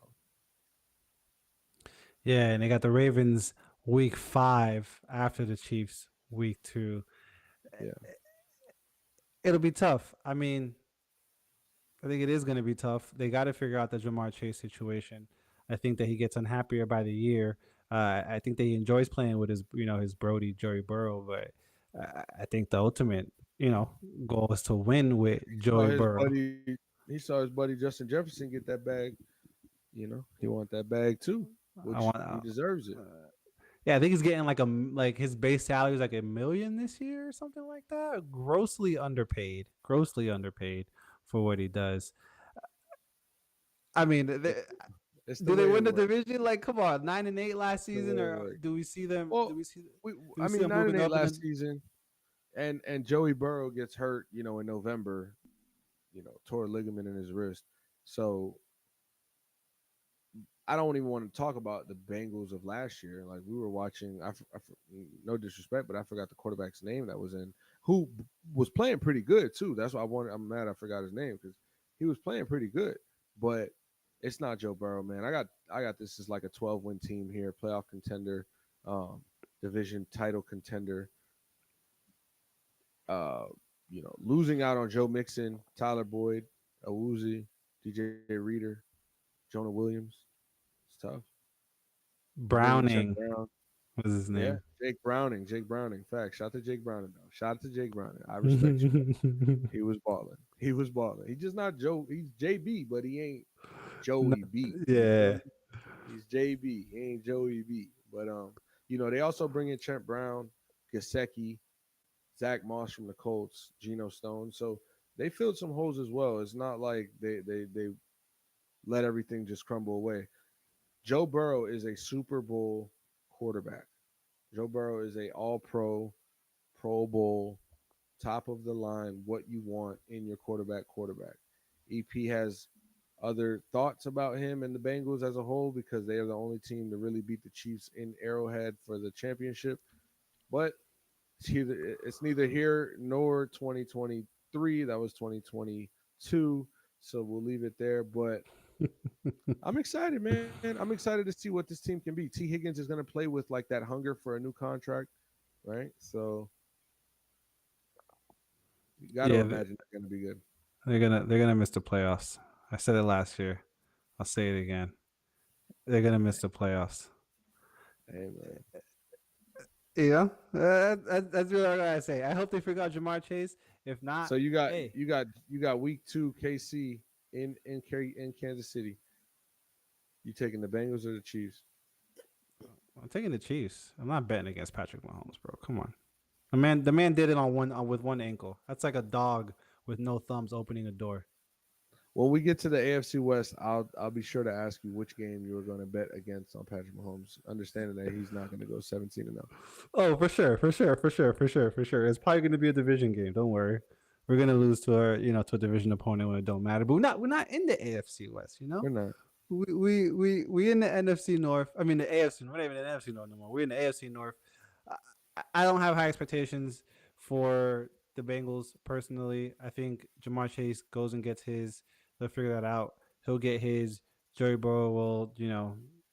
Yeah, and they got the Ravens week 5 after the Chiefs week 2. yeah, It'll be tough. I mean, I think it is going to be tough. They got to figure out the Jamar Chase situation. I think that he gets unhappier by the year. I think that he enjoys playing with his Brody Joey Burrow, but I think the ultimate, goal is to win with saw Joey his Burrow. buddy. He saw his buddy Justin Jefferson get that bag. He want that bag too, I which want. he deserves it. Yeah, I think he's getting like his base salary is like $1 million this year or something like that. Grossly underpaid for what he does. I mean, It's the do they way it win the works. division? Like, come on, 9-8 last The season, way it or works. do we see them? Well, Do we see? we, Do I we see mean, them nine and moving eight up in last the? season, and Joey Burrow gets hurt, in November, tore a ligament in his wrist. So I don't even want to talk about the Bengals of last year. Like we were watching, no disrespect, but I forgot the quarterback's name that was in, who was playing pretty good too. That's why I'm mad I forgot his name because he was playing pretty good. But it's not Joe Burrow, man. I got this as like a 12-win team here, playoff contender, um, division title contender. Uh, losing out on Joe Mixon, Tyler Boyd, Awuzie, DJ Reader, Jonah Williams. It's tough. Bring in Trent Browning Brown. was his Yeah, name. Jake Browning. Jake Browning. Fact. Shout out to Jake Browning though. Shout out to Jake Browning. I respect you, bro. He was balling. He was balling. He's just not Joe. He's JB, but he ain't No, Joey B. You feel yeah, me? He's JB. He ain't Joey B. But they also bring in Trent Brown, Gasecki, Zach Moss from the Colts, Geno Stone. So they filled some holes as well. It's not like they let everything just crumble away. Joe Burrow is a Super Bowl quarterback. Joe Burrow is a All Pro, Pro Bowl, top of the line, what you want in your quarterback. EP has other thoughts about him and the Bengals as a whole because they are the only team to really beat the Chiefs in Arrowhead for the championship. But it's neither here nor 2023. That was 2022. So we'll leave it there. But I'm excited, man. I'm excited to see what this team can be. T. Higgins is going to play with like that hunger for a new contract, right? So you got to yeah. imagine they're going to be good. They're gonna miss the playoffs. I said it last year. I'll say it again. They're gonna miss the playoffs. Hey, man. Yeah, that's what I gotta say. I hope they figure out Jamar Chase. If not, So you got hey, you got you got week 2 KC in Kansas City. You taking the Bengals or the Chiefs? I'm taking the Chiefs. I'm not betting against Patrick Mahomes, bro. Come on, the man did it on with one ankle. That's like a dog with no thumbs opening a door. When we get to the AFC West, I'll be sure to ask you which game you were going to bet against on Patrick Mahomes, understanding that he's not going to go 17-0. Oh, for sure, for sure, for sure, for sure, for sure. It's probably going to be a division game. Don't worry. We're gonna lose to to a division opponent when it don't matter. But we're not in the AFC West. We're not. We in the NFC North. I mean the AFC. We're not even in the NFC North no more. We're in the AFC North. I don't have high expectations for the Bengals personally. I think Jamar Chase goes and gets his. They'll figure that out. He'll get his. Joey Burrow will,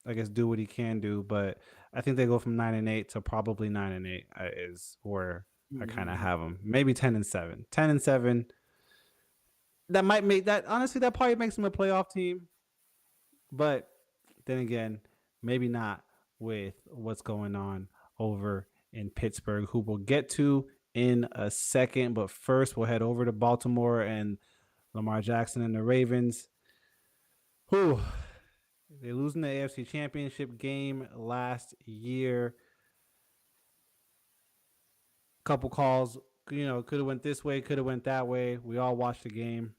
I guess do what he can do. But I think they go from 9-8 to probably 9-8 is where I kind of Mm-hmm. have them. Maybe 10-7. 10-7. That might make that honestly. That probably makes them a playoff team. But then again, maybe not with what's going on over in Pittsburgh, who we'll get to in a second. But first, we'll head over to Baltimore and Lamar Jackson and the Ravens. Who they losing the AFC Championship game last year. Couple calls, could have went this way, could have went that way. We all watched the game.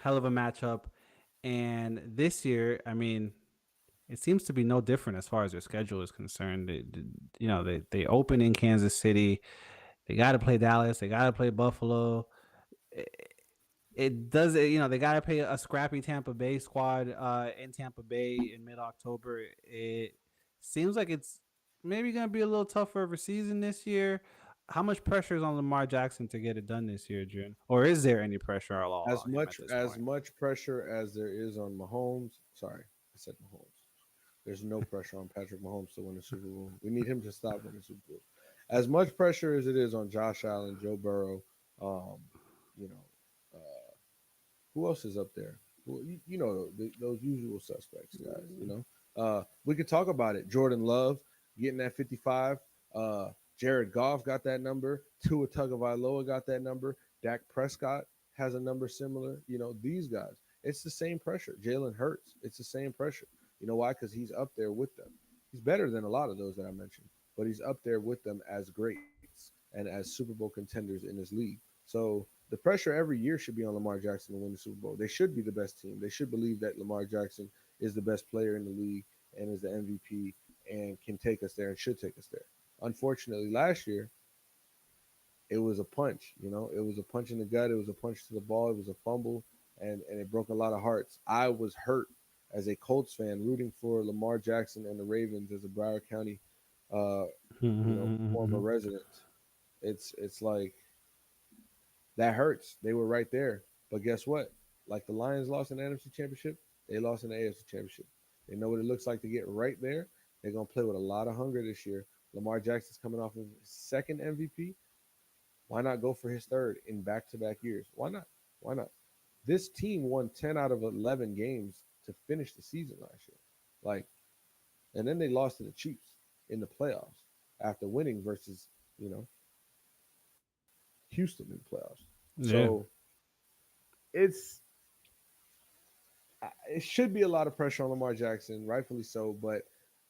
Hell of a matchup. And this year, I mean, it seems to be no different as far as their schedule is concerned. They open in Kansas City. They got to play Dallas. They got to play Buffalo. It does it. They got to play a scrappy Tampa Bay squad in Tampa Bay in mid October. It seems like it's maybe gonna be a little tougher of a season this year. How much pressure is on Lamar Jackson to get it done this year, June? Or is there any pressure at all As on him at much this as point? much pressure as there is on Mahomes. Sorry, I said Mahomes. There's no pressure on Patrick Mahomes to win the Super Bowl. We need him to stop winning Super Bowls. As much pressure as it is on Josh Allen, Joe Burrow, um, you know, who else is up there? Well, those usual suspects, guys. We could talk about it. Jordan Love getting that 55. Jared Goff got that number. Tua Tagovailoa got that number. Dak Prescott has a number similar. These guys. It's the same pressure. Jalen Hurts. It's the same pressure. You know why? Because he's up there with them. He's better than a lot of those that I mentioned, but he's up there with them as greats and as Super Bowl contenders in this league. So the pressure every year should be on Lamar Jackson to win the Super Bowl. They should be the best team. They should believe that Lamar Jackson is the best player in the league and is the MVP and can take us there and should take us there. Unfortunately, last year it was a punch. It was a punch in the gut. It was a punch to the ball. It was a fumble, and it broke a lot of hearts. I was hurt as a Colts fan, rooting for Lamar Jackson and the Ravens as a Broward County, uh, former resident. It's like that hurts. They were right there. But guess what? Like the Lions lost in the NFC Championship, they lost in the AFC Championship. They know what it looks like to get right there. They're going to play with a lot of hunger this year. Lamar Jackson's coming off of his second MVP. Why not go for his third in back to back years? Why not? Why not? This team won 10 out of 11 games to finish the season last year. Like, and then they lost to the Chiefs in the playoffs after winning versus, you know, Houston in the playoffs. So Yeah. it's it should be a lot of pressure on Lamar Jackson, rightfully so, but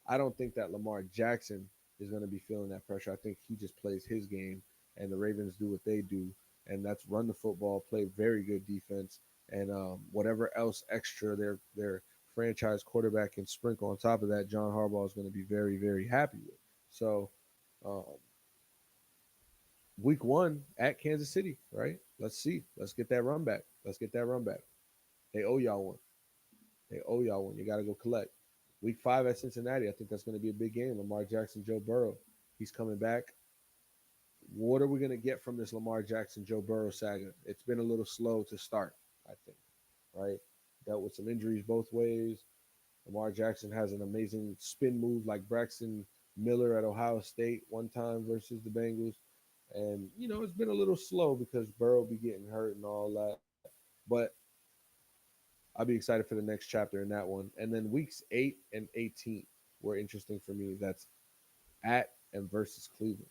I don't think that Lamar Jackson is going to be feeling that pressure. I think he just plays his game, and the Ravens do what they do, and that's run the football, play very good defense, and whatever else extra their franchise quarterback can sprinkle on top of that, John Harbaugh is going to be very very happy with. So, um, week one at Kansas City, right? Let's see. Let's get that run back. Let's get that run back. They owe y'all one. They owe y'all one. You got to go collect. Week five at Cincinnati, I think that's going to be a big game. Lamar Jackson, Joe Burrow, he's coming back. What are we going to get from this Lamar Jackson, Joe Burrow saga? It's been a little slow to start, I think, right? Dealt with some injuries both ways. Lamar Jackson has an amazing spin move like Braxton Miller at Ohio State one time versus the Bengals. And, it's been a little slow because Burrow be getting hurt and all that. But I'll be excited for the next chapter in that one. And then weeks 8 and 18 were interesting for me. That's at and versus Cleveland.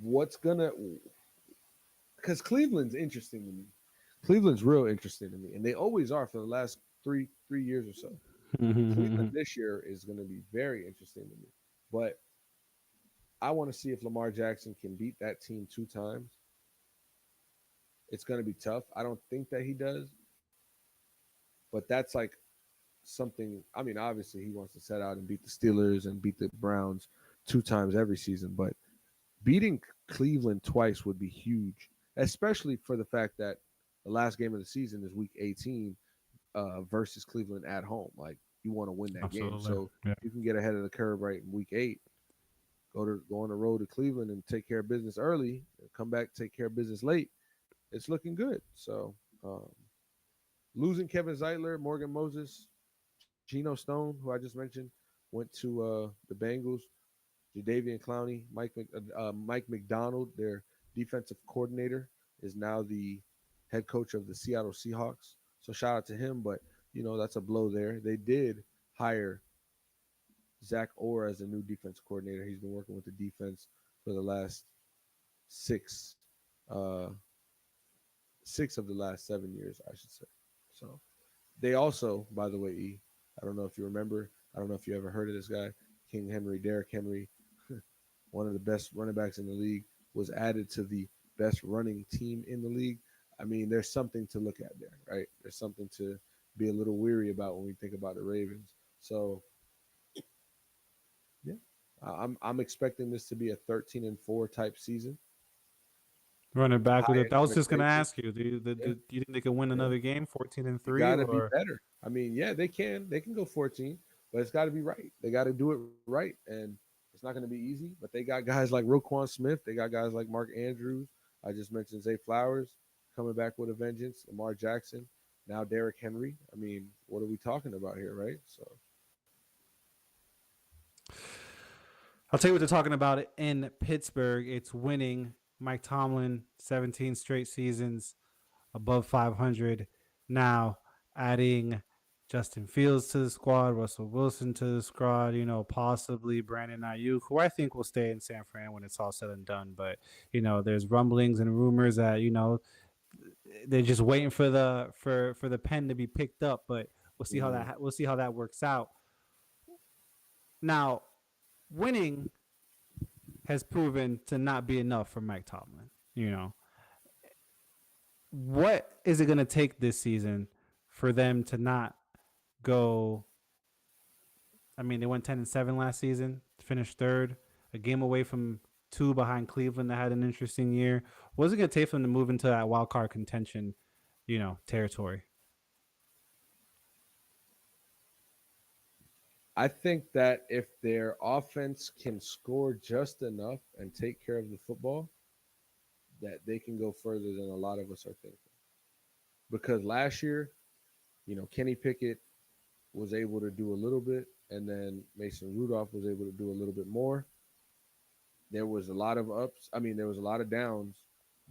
What's gonna because Cleveland's interesting to me. Cleveland's real interesting to me, and they always are for the last three years or so. Cleveland this year is going to be very interesting to me, but I want to see if Lamar Jackson can beat that team two times. It's going to be tough. I don't think that he does, but that's like something. I mean, obviously, he wants to set out and beat the Steelers and beat the Browns two times every season, but beating Cleveland twice would be huge, especially for the fact that the last game of the season is Week 18 versus Cleveland at home. Like you want to win that game, Absolutely. so Yeah. you can get ahead of the curve right in Week 8. Go on the road to Cleveland and take care of business early, and come back take care of business late. It's looking good. So losing Kevin Zeitler, Morgan Moses, Geno Stone, who I just mentioned, went to the Bengals. Jadavian Clowney, Mike McDonald, their defensive coordinator, is now the head coach of the Seattle Seahawks. So shout out to him, but that's a blow there. They did hire Zach Orr as the new defense coordinator. He's been working with the defense for the last six, uh, 6 of the last 7 years, I should say. So they also, by the way, I don't know if you remember, I don't know if you ever heard of this guy, King Henry, Derrick Henry, one of the best running backs in the league, was added to the best running team in the league. I mean, there's something to look at there, right? There's something to be a little weary about when we think about the Ravens. So yeah, I'm expecting this to be a 13-4 type season. Running back with High it. I was just gonna expectations. ask you, Yeah, do you think they can win yeah. another game, 14 and You 3, got to be or better. I mean, yeah, they can. They can go 14, but it's got to be right. They got to do it right, and it's not going to be easy. But they got guys like Roquan Smith. They got guys like Mark Andrews. I just mentioned Zay Flowers coming back with a vengeance. Lamar Jackson. Now Derrick Henry. I mean, what are we talking about here, right? So I'll tell you what they're talking about in Pittsburgh. It's winning. Mike Tomlin, 17 straight seasons above 500. Now adding Justin Fields to the squad, Russell Wilson to the squad, possibly Brandon Ayuk, who I think will stay in San Fran when it's all said and done. But, there's rumblings and rumors that, they're just waiting for the pen to be picked up, but we'll see how that works out. Now, winning has proven to not be enough for Mike Tomlin. What is it going to take this season for them to not go? I mean, they went 10-7 last season, finished third, a game away from two behind Cleveland that had an interesting year. What's it going to take for them to move into that wild card contention, territory? I think that if their offense can score just enough and take care of the football, that they can go further than a lot of us are thinking. Because last year, Kenny Pickett was able to do a little bit, and then Mason Rudolph was able to do a little bit more. There was a lot of ups. I mean, there was a lot of downs,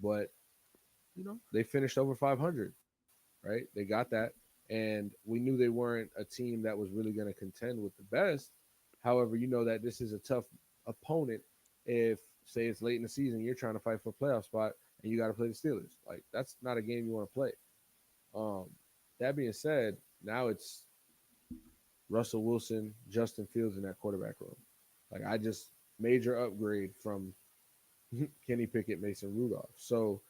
but they finished over 500, right? They got that, and we knew they weren't a team that was really going to contend with the best. However, you know that this is a tough opponent. If say it's late in the season, you're trying to fight for a playoff spot, and you got to play the Steelers. Like that's not a game you want to play. Um, that being said, now it's Russell Wilson, Justin Fields in that quarterback room. Like I just major upgrade from Kenny Pickett, Mason Rudolph. So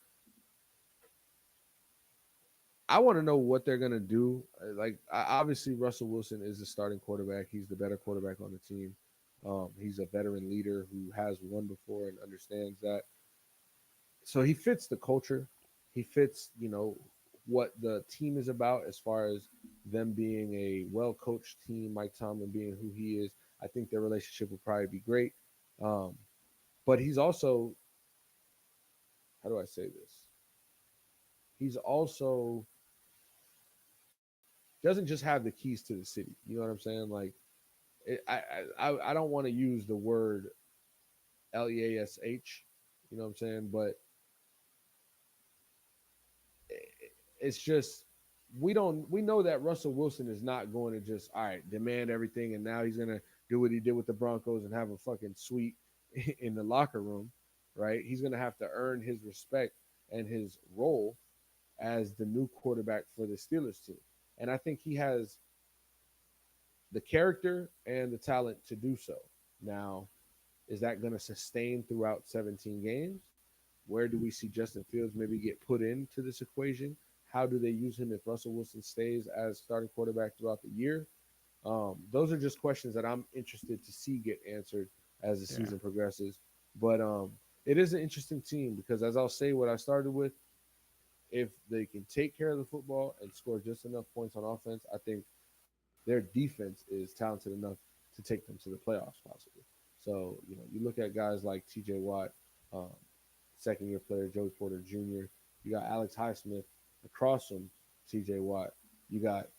I want to know what they're gonna do. Like obviously Russell Wilson is the starting quarterback. He's the better quarterback on the team. He's a veteran leader who has won before and understands that. So he fits the culture. He fits, what the team is about as far as them being a well coached team, Mike Tomlin being who he is. I think their relationship will probably be great. Um, but he's also, how do I say this? He's also doesn't just have the keys to the city. You know what I'm saying? Like, I don't want to use the word LEASH. You know what I'm saying? But it's just we know that Russell Wilson is not going to just all right demand everything and now he's going to do what he did with the Broncos and have a fucking suite in the locker room, right? He's going to have to earn his respect and his role as the new quarterback for the Steelers team. And I think he has the character and the talent to do so. Now, is that going to sustain throughout 17 games? Where do we see Justin Fields maybe get put into this equation? How do they use him if Russell Wilson stays as starting quarterback throughout the year? Those are just questions that I'm interested to see get answered as the Yeah. season progresses. But it is an interesting team because, as I'll say, what I started with, if they can take care of the football and score just enough points on offense, I think their defense is talented enough to take them to the playoffs, possibly. So, you look at guys like TJ Watt, um, second year player Joey Porter Jr., you got Alex Highsmith across from TJ Watt, you got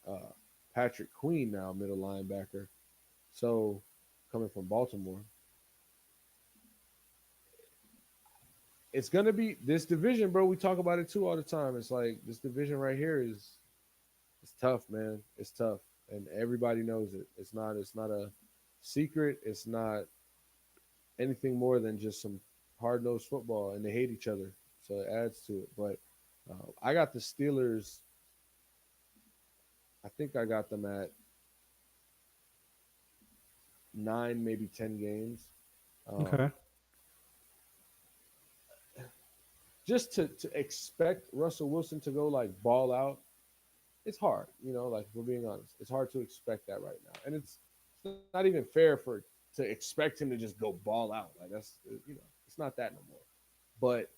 Patrick Queen now, middle linebacker. So, coming from Baltimore, it's gonna be this division, bro. We talk about it too all the time. It's like this division right here is it's tough, man. It's tough, and everybody knows it. It's not a secret. It's not anything more than just some hard nosed football, and they hate each other, so it adds to it. But I got the Steelers. I think I got them at 9, maybe 10 games. Um, Okay. just to expect Russell Wilson to go like ball out it's hard, like if we're being honest, it's hard to expect that right now, and it's not even fair for to expect him to just go ball out. Like it's not that no more. But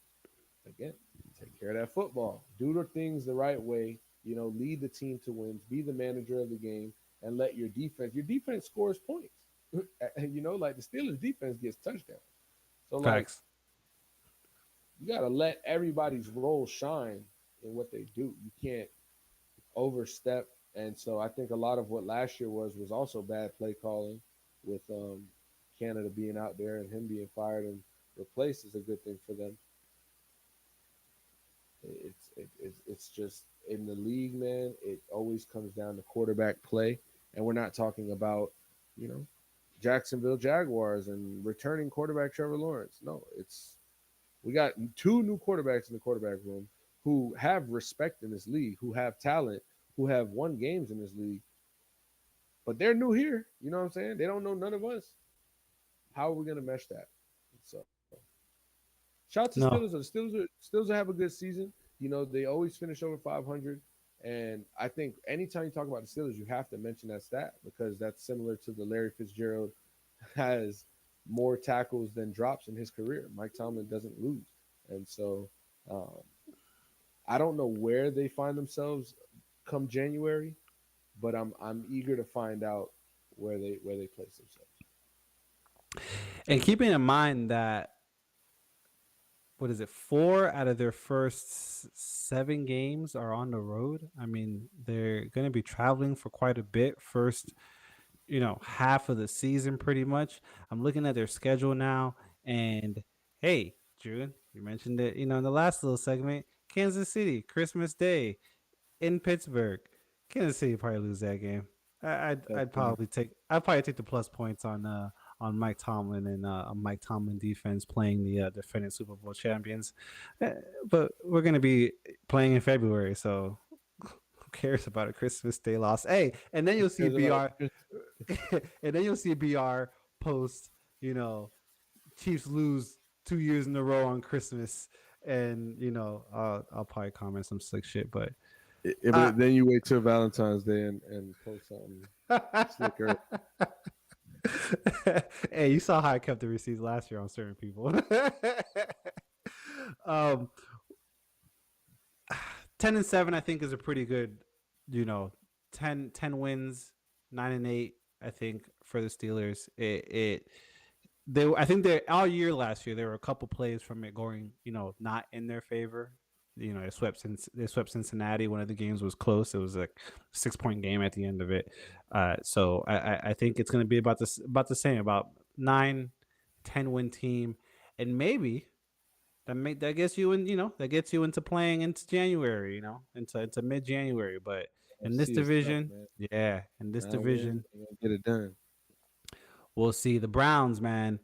again, take care of that football, do the things the right way, lead the team to wins, be the manager of the game, and let your defense scores points. Like the Steelers defense gets touchdowns. So like Facts. you got to let everybody's role shine in what they do. You can't overstep. And so I think a lot of what last year was also bad play calling with Canada being out there and him being fired and replaced is a good thing for them. It's just in the league, man. It always comes down to quarterback play, and we're not talking about you know Jacksonville Jaguars and returning quarterback Trevor Lawrence. No, it's we got two new quarterbacks in the quarterback room who have respect in this league, who have talent, who have won games in this league, but they're new here. You know what I'm saying? They don't know none of us. How are we gonna mesh that? So, shout out to Steelers. No. The Steelers will have a good season. They always finish over 500, and I think anytime you talk about the Steelers, you have to mention that stat because that's similar to the Larry Fitzgerald has more tackles than drops in his career. Mike Tomlin doesn't lose, and so um, I don't know where they find themselves come January, but I'm eager to find out where they place themselves. And keeping in mind that what is it? 4 out of their first 7 games are on the road. I mean, they're going to be traveling for quite a bit. First, half of the season, pretty much. I'm looking at their schedule now, and hey, June, you mentioned it. In the last little segment, Kansas City, Christmas Day in Pittsburgh. Kansas City probably lose that game. That's I'd probably take the plus points on Mike Tomlin and Mike Tomlin defense playing the defending Super Bowl champions. Uh, but we're gonna be playing in February, so who cares about a Christmas Day loss? Hey, and then you'll see Cares about Br, and then you'll see Br post, you know, Chiefs lose 2 years in a row on Christmas, and I'll probably comment some slick shit, but Yeah, uh, but then you wait till Valentine's Day and post something slicker. hey, you saw how I kept the receipts last year on certain people. um, 10-7, I think, is a pretty good, you know, 10 wins, 9-8. I think for the Steelers, I think they all year last year there were a couple plays from it going, not in their favor. They swept Cincinnati. One of the games was close. It was like a 6 point game at the end of it. So I think it's going to be about the same, about 9-10 win team, and maybe that gets you in. That gets you into playing into January. Into mid January. But in this FC is tough, division, man. yeah, in this 9 wins, division, they're gonna get it done. we'll see the Browns, man,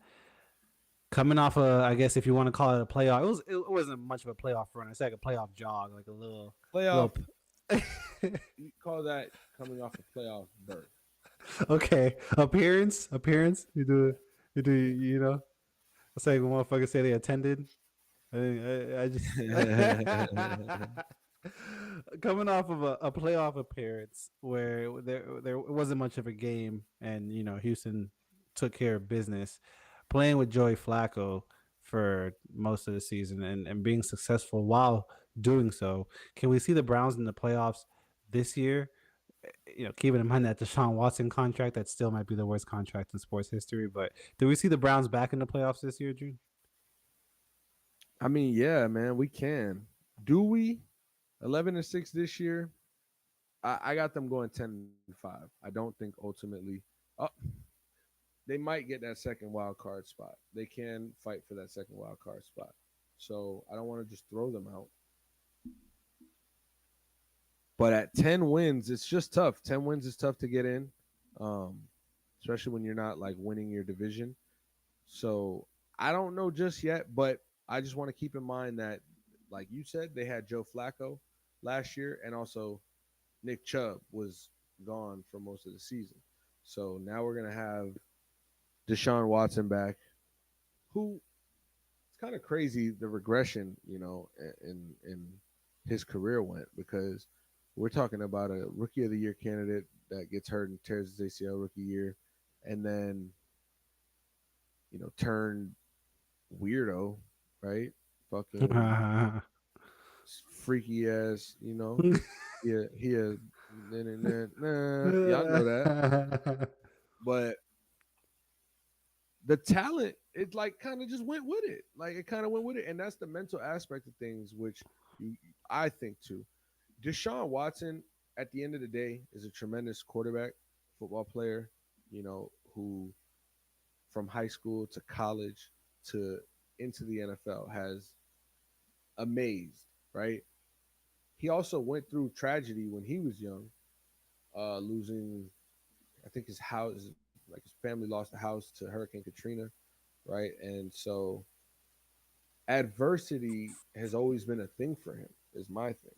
coming off I guess if you want to call it a playoff. It wasn't much of a playoff run. It's like a playoff jog, like a Playoff, little. you call that coming off a playoff berth. Okay, appearance. You do. It's like when motherfuckers say they attended. I just coming off of a playoff appearance where there wasn't much of a game, and Houston took care of business, playing with Joey Flacco for most of the season and being successful while doing so. Can we see the Browns in the playoffs this year? Keeping in mind that Deshaun Watson contract, that still might be the worst contract in sports history. But do we see the Browns back in the playoffs this year, June? I mean, yeah, man, we can. Do we? 11-6 this year. I got them going 10-5. I don't think ultimately. Oh, they might get that second wild card spot. They can fight for that second wild card spot. So I don't want to just throw them out. But at 10 wins, it's just tough. 10 wins is tough to get in, um, especially when you're not like winning your division. So I don't know just yet, but I just want to keep in mind that, like you said, they had Joe Flacco last year, and also Nick Chubb was gone for most of the season. So now we're gonna have Deshaun Watson back, who it's kind of crazy the regression, in his career went because we're talking about a rookie of the year candidate that gets hurt and tears his ACL rookie year, and then turned weirdo, right? Fucking freaky ass, Yeah, y'all know that. But the talent, it like kind of just went with it. Like it kind of went with it, and that's the mental aspect of things, which you, I think too. Deshaun Watson, at the end of the day, is a tremendous quarterback, football player. Who from high school to college to into the NFL has amazed, right? He also went through tragedy when he was young, losing. I think his house, like his family, lost the house to Hurricane Katrina, right? And so adversity has always been a thing for him. Is my thing.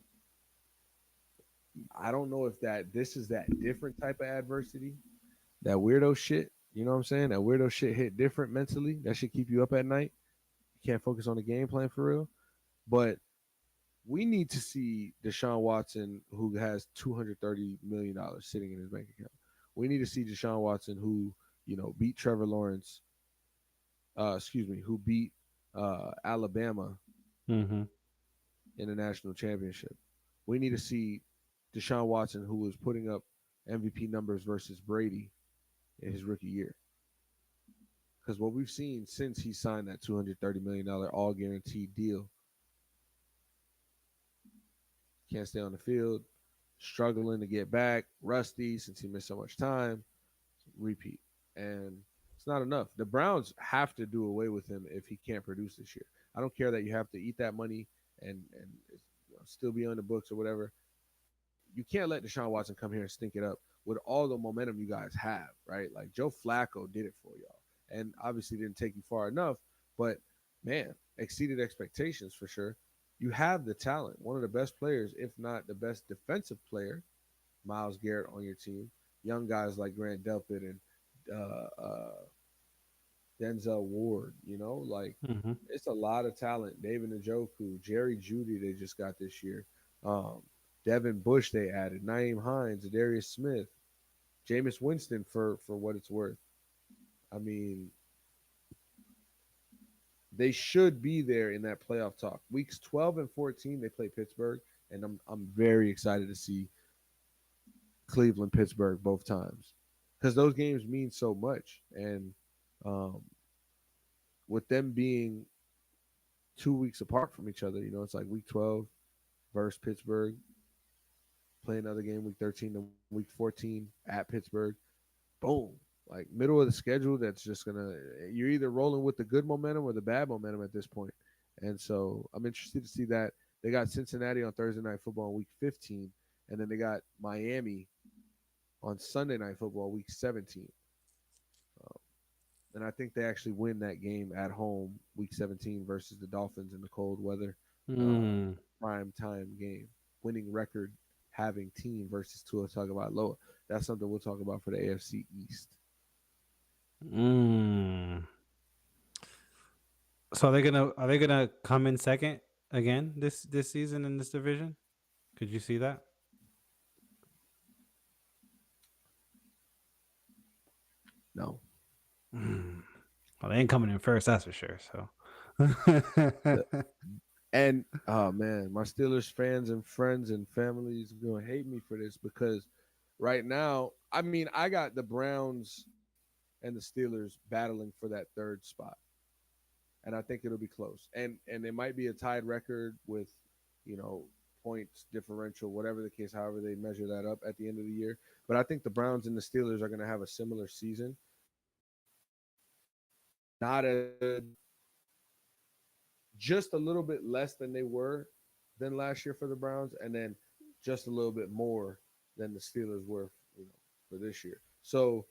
I don't know if that this is that different type of adversity, that weirdo shit. You know what I'm saying? That weirdo shit hit different mentally. That should keep you up at night. You can't focus on the game plan for real. But we need to see Deshaun Watson, who has $230 million sitting in his bank account. We need to see Deshaun Watson, who beat Trevor Lawrence. Excuse me, who beat Alabama Mm-hmm. in the national championship. We need to see Deshaun Watson, who was putting up MVP numbers versus Brady in his rookie year. Because what we've seen since he signed that $230 million all guaranteed deal, can't stay on the field, struggling to get back, rusty since he missed so much time, repeat. And it's not enough. The Browns have to do away with him if he can't produce this year. I don't care that you have to eat that money and still be on the books or whatever. You can't let Deshaun Watson come here and stink it up with all the momentum you guys have, right? Like Joe Flacco did it for y'all, and obviously didn't take you far enough, but man, exceeded expectations for sure. You have the talent, one of the best players, if not the best defensive player, Miles Garrett on your team. Young guys like Grant Delpit and Denzel Ward, like Mm-hmm. it's a lot of talent. David Njoku, Jerry Judy, they just got this year. Um, Devin Bush, they added. Naeem Hines, Darius Smith, Jameis Winston for what it's worth. I mean, they should be there in that playoff talk. Weeks 12 and 14, they play Pittsburgh, and I'm very excited to see Cleveland, Pittsburgh both times because those games mean so much. And um, with them being 2 weeks apart from each other, it's like week 12 versus Pittsburgh, play another game week 13 to week 14 at Pittsburgh. Boom. Like middle of the schedule, that's just gonna you're either rolling with the good momentum or the bad momentum at this point. And so I'm interested to see that. They got Cincinnati on Thursday night football in week 15, and then they got Miami on Sunday night football week 17. Um, and I think they actually win that game at home week 17 versus the Dolphins in the cold weather uh, Mm. prime time game. Winning record having team versus Tua Tagovailoa. That's something we'll talk about for the AFC East. Mm. So are they gonna come in second again this season in this division? Could you see that? No. Mm. Well, they ain't coming in first, that's for sure. So. And oh man, my Steelers fans and friends and families gonna hate me for this because right now, I mean, I got the Browns and the Steelers battling for that third spot, and I think it'll be close. And it might be a tied record with, you know, points differential, whatever the case, however they measure that up at the end of the year. But I think the Browns and the Steelers are gonna have a similar season, not as just a little bit less than they were than last year for the Browns, and then just a little bit more than the Steelers were, for this year. So,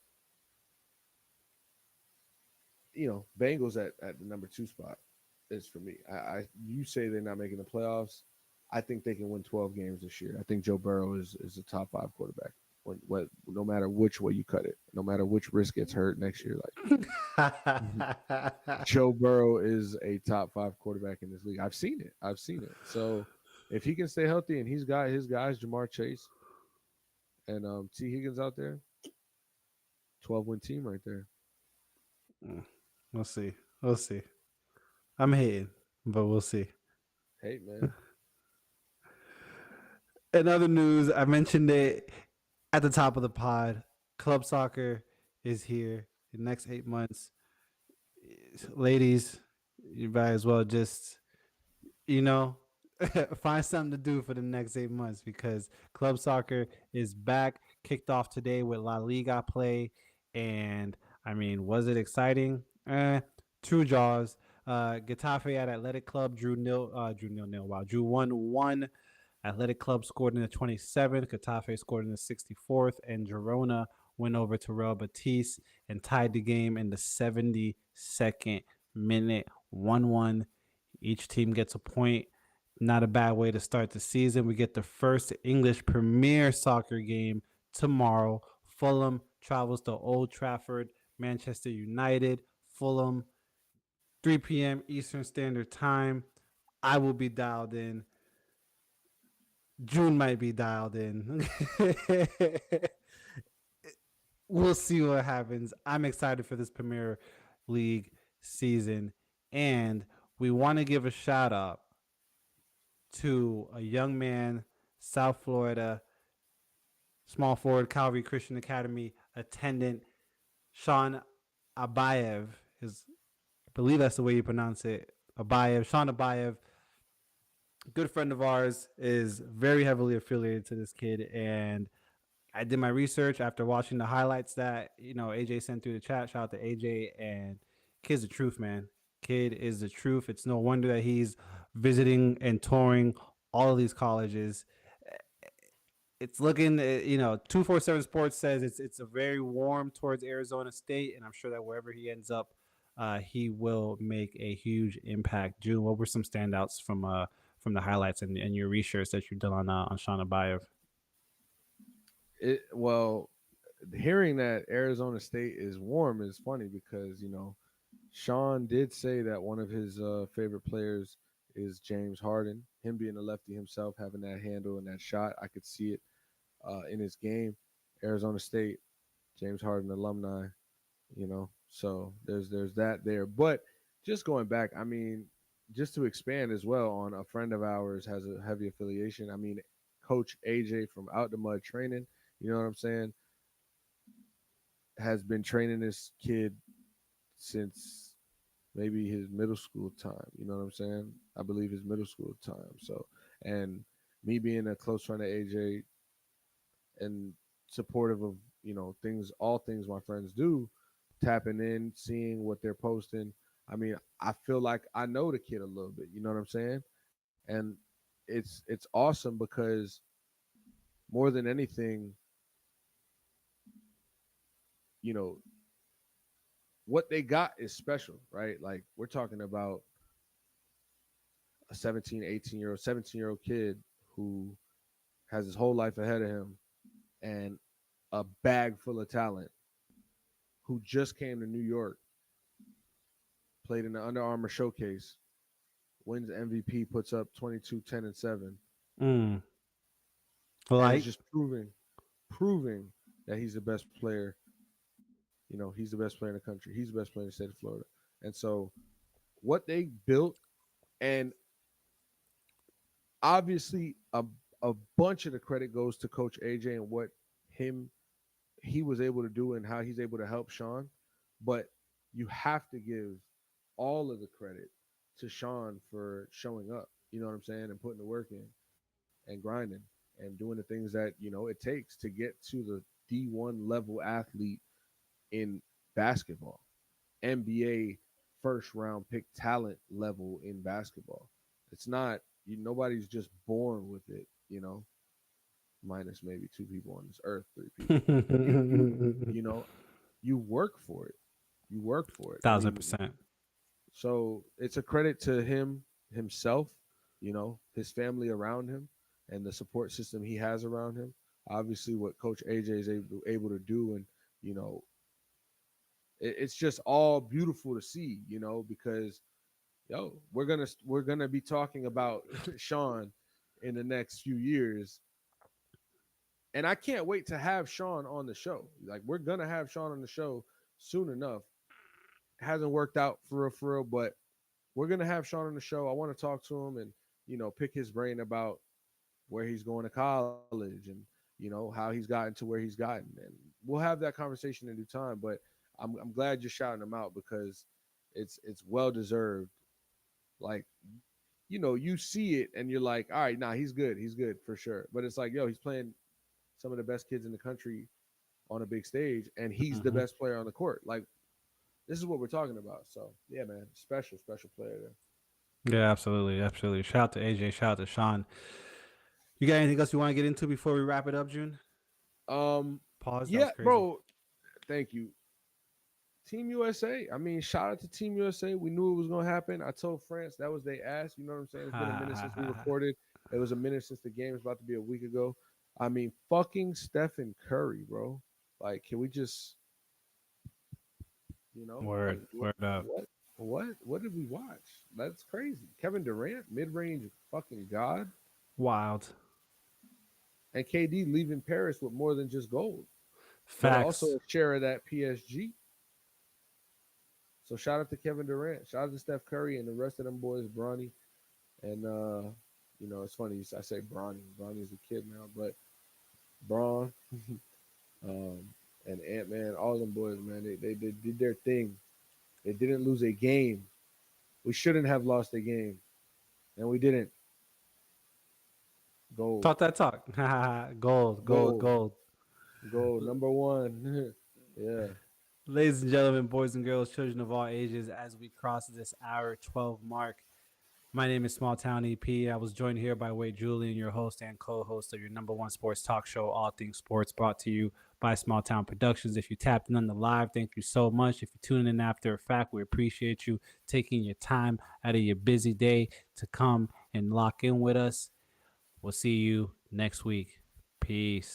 Bengals at the number 2 spot is for me. You say they're not making the playoffs. I think they can win 12 games this year. I think Joe Burrow is a top 5 quarterback. No matter which way you cut it, no matter which risk gets hurt next year, like Joe Burrow is a top 5 quarterback in this league. I've seen it. So if he can stay healthy and he's got his guys, Jamar Chase and T Higgins out there, 12-win team right there. Mm, we'll see. We'll see. I'm hating, but we'll see. Hey man, In other news, I mentioned it at the top of the pod. Club soccer is here. The next 8 months, ladies, you might as well just you know, find something to do for the next 8 months because club soccer is back, kicked off today with La Liga play. And I mean, was it exciting? Two draws. Getafe at Athletic Club drew nil nil. Wow, drew 1-1. Athletic Club scored in the 27th. Getafe scored in the 64th, and Girona went over to Real Betis and tied the game in the 72nd minute, 1-1. Each team gets a point. Not a bad way to start the season. We get the first English Premier Soccer game tomorrow. Fulham travels to Old Trafford. Manchester United, Fulham, 3 p.m. Eastern Standard Time. I will be dialed in. June might be dialed in. We'll see what happens. I'm excited for this Premier League season. And we want to give a shout out to a young man, South Florida, small forward, Calvary Christian Academy attendant, Sean Abayev. I believe that's the way you pronounce it. Abayev, Sean Abayev, good friend of ours, is very heavily affiliated to this kid. And I did my research after watching the highlights that AJ sent through the chat. Shout out to AJ, and kid's the truth, man. Kid is the truth. It's no wonder that he's visiting and touring all of these colleges. It's looking, 247 Sports says it's a very warm towards Arizona State, and I'm sure that wherever he ends up, he will make a huge impact. June, what were some standouts from the highlights and your research that you've done on Sean Abayev? well, hearing that Arizona State is warm is funny because Sean did say that one of his favorite players is James Harden. Him being a lefty himself, having that handle and that shot, I could see it in his game. Arizona State, James Harden alumni, So there's that there. But just going back, I mean, just to expand as well on a friend of ours has a heavy affiliation. I mean, Coach AJ from Out the Mud Training, you know what I'm saying, has been training this kid since maybe his middle school time. You know what I'm saying? I believe his middle school time. So, and me being a close friend of AJ and supportive of things, all things my friends do, tapping in, seeing what they're posting. I mean, I feel like I know the kid a little bit. You know what I'm saying? And it's awesome because more than anything, you know, what they got is special, right? Like we're talking about a 17, 18-year-old, 17-year-old kid who has his whole life ahead of him and a bag full of talent who just came to New York, played in the Under Armour showcase, wins MVP, puts up 22, 10, and 7, Mm. and is Like, just proving that he's the best player. He's the best player in the country. He's the best player in the state of Florida. And so what they built, and obviously a bunch of the credit goes to Coach AJ and what he was able to do and how he's able to help Sean. But you have to give all of the credit to Sean for showing up, you know what I'm saying, and putting the work in and grinding and doing the things that, it takes to get to the D1 level athlete in basketball, NBA first round pick talent level in basketball. It's not, nobody's just born with it, minus maybe two people on this earth, three people. You know, you work for it. You work for it. I thousand mean, percent. so it's a credit to him himself, his family around him and the support system he has around him. Obviously, what Coach AJ is able to do, and you know, it's just all beautiful to see, because we're gonna be talking about Sean in the next few years. And I can't wait to have Sean on the show. Like we're gonna have Sean on the show soon enough. Hasn't worked out for real, but we're gonna have Sean on the show. I want to talk to him and pick his brain about where he's going to college and how he's gotten to where he's gotten, and we'll have that conversation in due time. But I'm glad you're shouting him out because it's well deserved. Like you see it and you're like, all right, nah, he's good for sure. But it's like, yo, he's playing some of the best kids in the country on a big stage, and he's the Hmm. best player on the court. Like this is what we're talking about. So yeah, man, special player there. Yeah, absolutely, absolutely. Shout out to AJ. Shout out to Sean. You got anything else you want to get into before we wrap it up, June? Um, Pause. That yeah, was crazy. bro. Thank you. Team USA. I mean, shout out to Team USA. We knew it was gonna happen. I told France that was they asked. You know what I'm saying? It's been a minute since we recorded. It was a minute since the game was about to be a week ago. I mean, fucking Stephen Curry, bro. Like, can we just, like Word, word up. what did we watch? That's crazy. Kevin Durant, mid range fucking god, Wild. and KD leaving Paris with more than just gold, but also Facts. a share of that PSG. So shout out to Kevin Durant, shout out to Steph Curry and the rest of them boys, Bronny. And it's funny I say Bronny. Bronny's a kid now, but Braun, um, and Ant Man, all them boys, man, they did their thing. They didn't lose a game. We shouldn't have lost a game, and we didn't. Gold, Talk that talk. Gold, gold, gold, gold. gold, number one. Yeah. Ladies and gentlemen, boys and girls, children of all ages, as we cross this hour 12 mark, my name is Small Town EP. I was joined here by Wade Julian, your host and co-host of your number one sports talk show, All Things Sports, brought to you by Small Town Productions. If you tapped in on the live, thank you so much. If you're tuning in after a fact, we appreciate you taking your time out of your busy day to come and lock in with us. We'll see you next week. Peace.